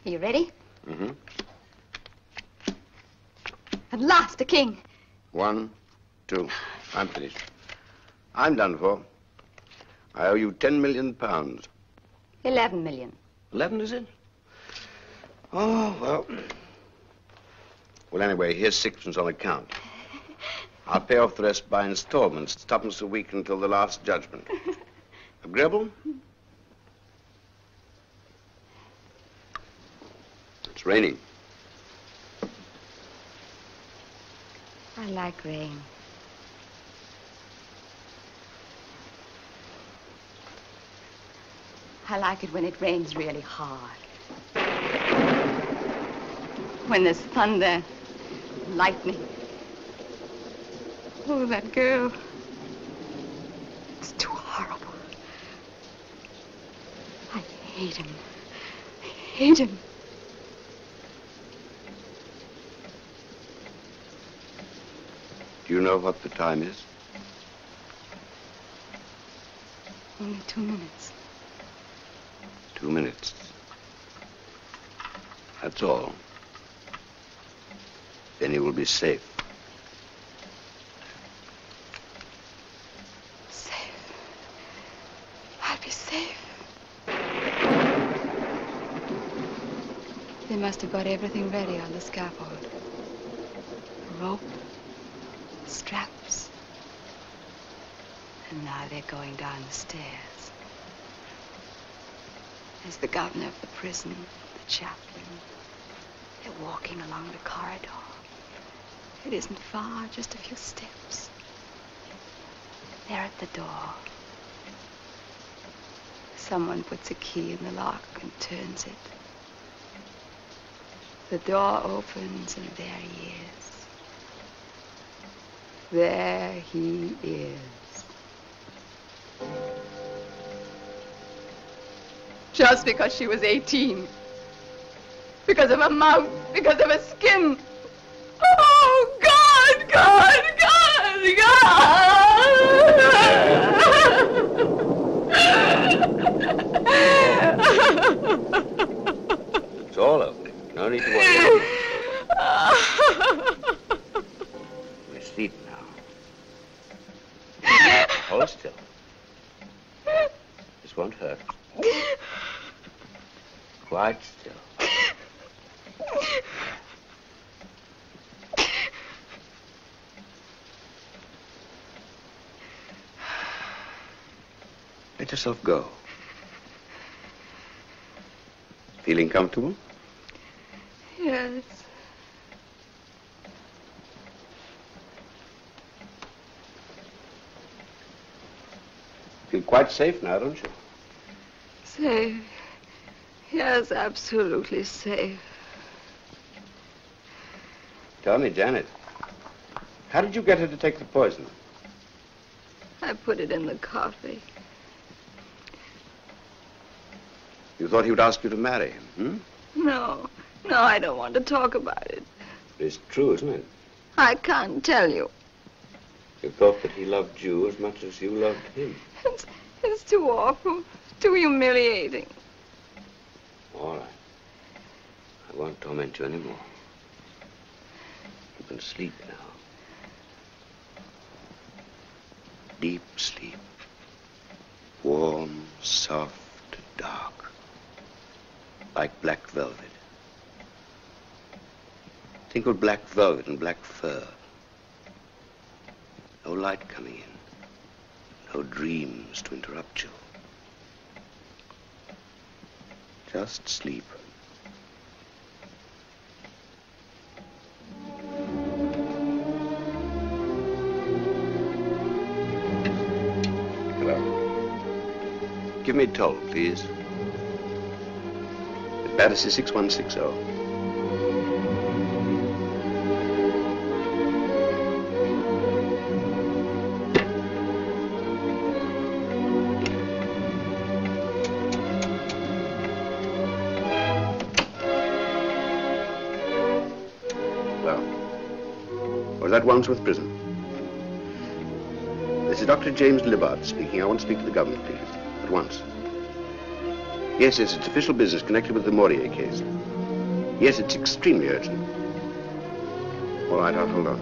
Are you ready? Mm-hmm. At last, a king. 1, 2. I'm finished. I'm done for. I owe you £10 million. 11 million. 11, is it? Oh, well. Well, anyway, here's sixpence on account. I'll pay off the rest by installments, twopence a week until the last judgment. Agreeable? It's raining. I like rain. I like it when it rains really hard. When there's thunder, lightning. Oh, that girl. It's too horrible. I hate him. I hate him. Do you know what the time is? Only 2 minutes. 2 minutes. That's all. Then he will be safe. Safe. I'll be safe. They must have got everything ready on the scaffold. A rope, straps. And now they're going down the stairs. There's the governor of the prison, the chaplain. They're walking along the corridor. It isn't far, just a few steps. They're at the door. Someone puts a key in the lock and turns it. The door opens and there he is. There he is. Just because she was 18. Because of her mouth, because of her skin. Oh, God, God, God, God! It's all over. No need to worry. We're asleep now. Hold still. This won't hurt. Quite still. Let yourself go. Feeling comfortable? Yes. Feel quite safe now, don't you? Safe. Yes, absolutely safe. Tell me, Janet, how did you get her to take the poison? I put it in the coffee. You thought he would ask you to marry him, No, I don't want to talk about it. It's true, isn't it? I can't tell you. You thought that he loved you as much as you loved him. It's too awful, too humiliating. All right. I won't torment you anymore. You can sleep now. Deep sleep. Warm, soft, dark. Like black velvet. Think of black velvet and black fur. No light coming in. No dreams to interrupt you. Just sleep. Hello. Give me a toll, please. Battersea 6160. Well, was that Wandsworth Prison? This is Dr. James Libbard speaking. I want to speak to the governor, please. At once. Yes, it's official business connected with the Maurier case. Yes, it's extremely urgent. All right, I'll hold on.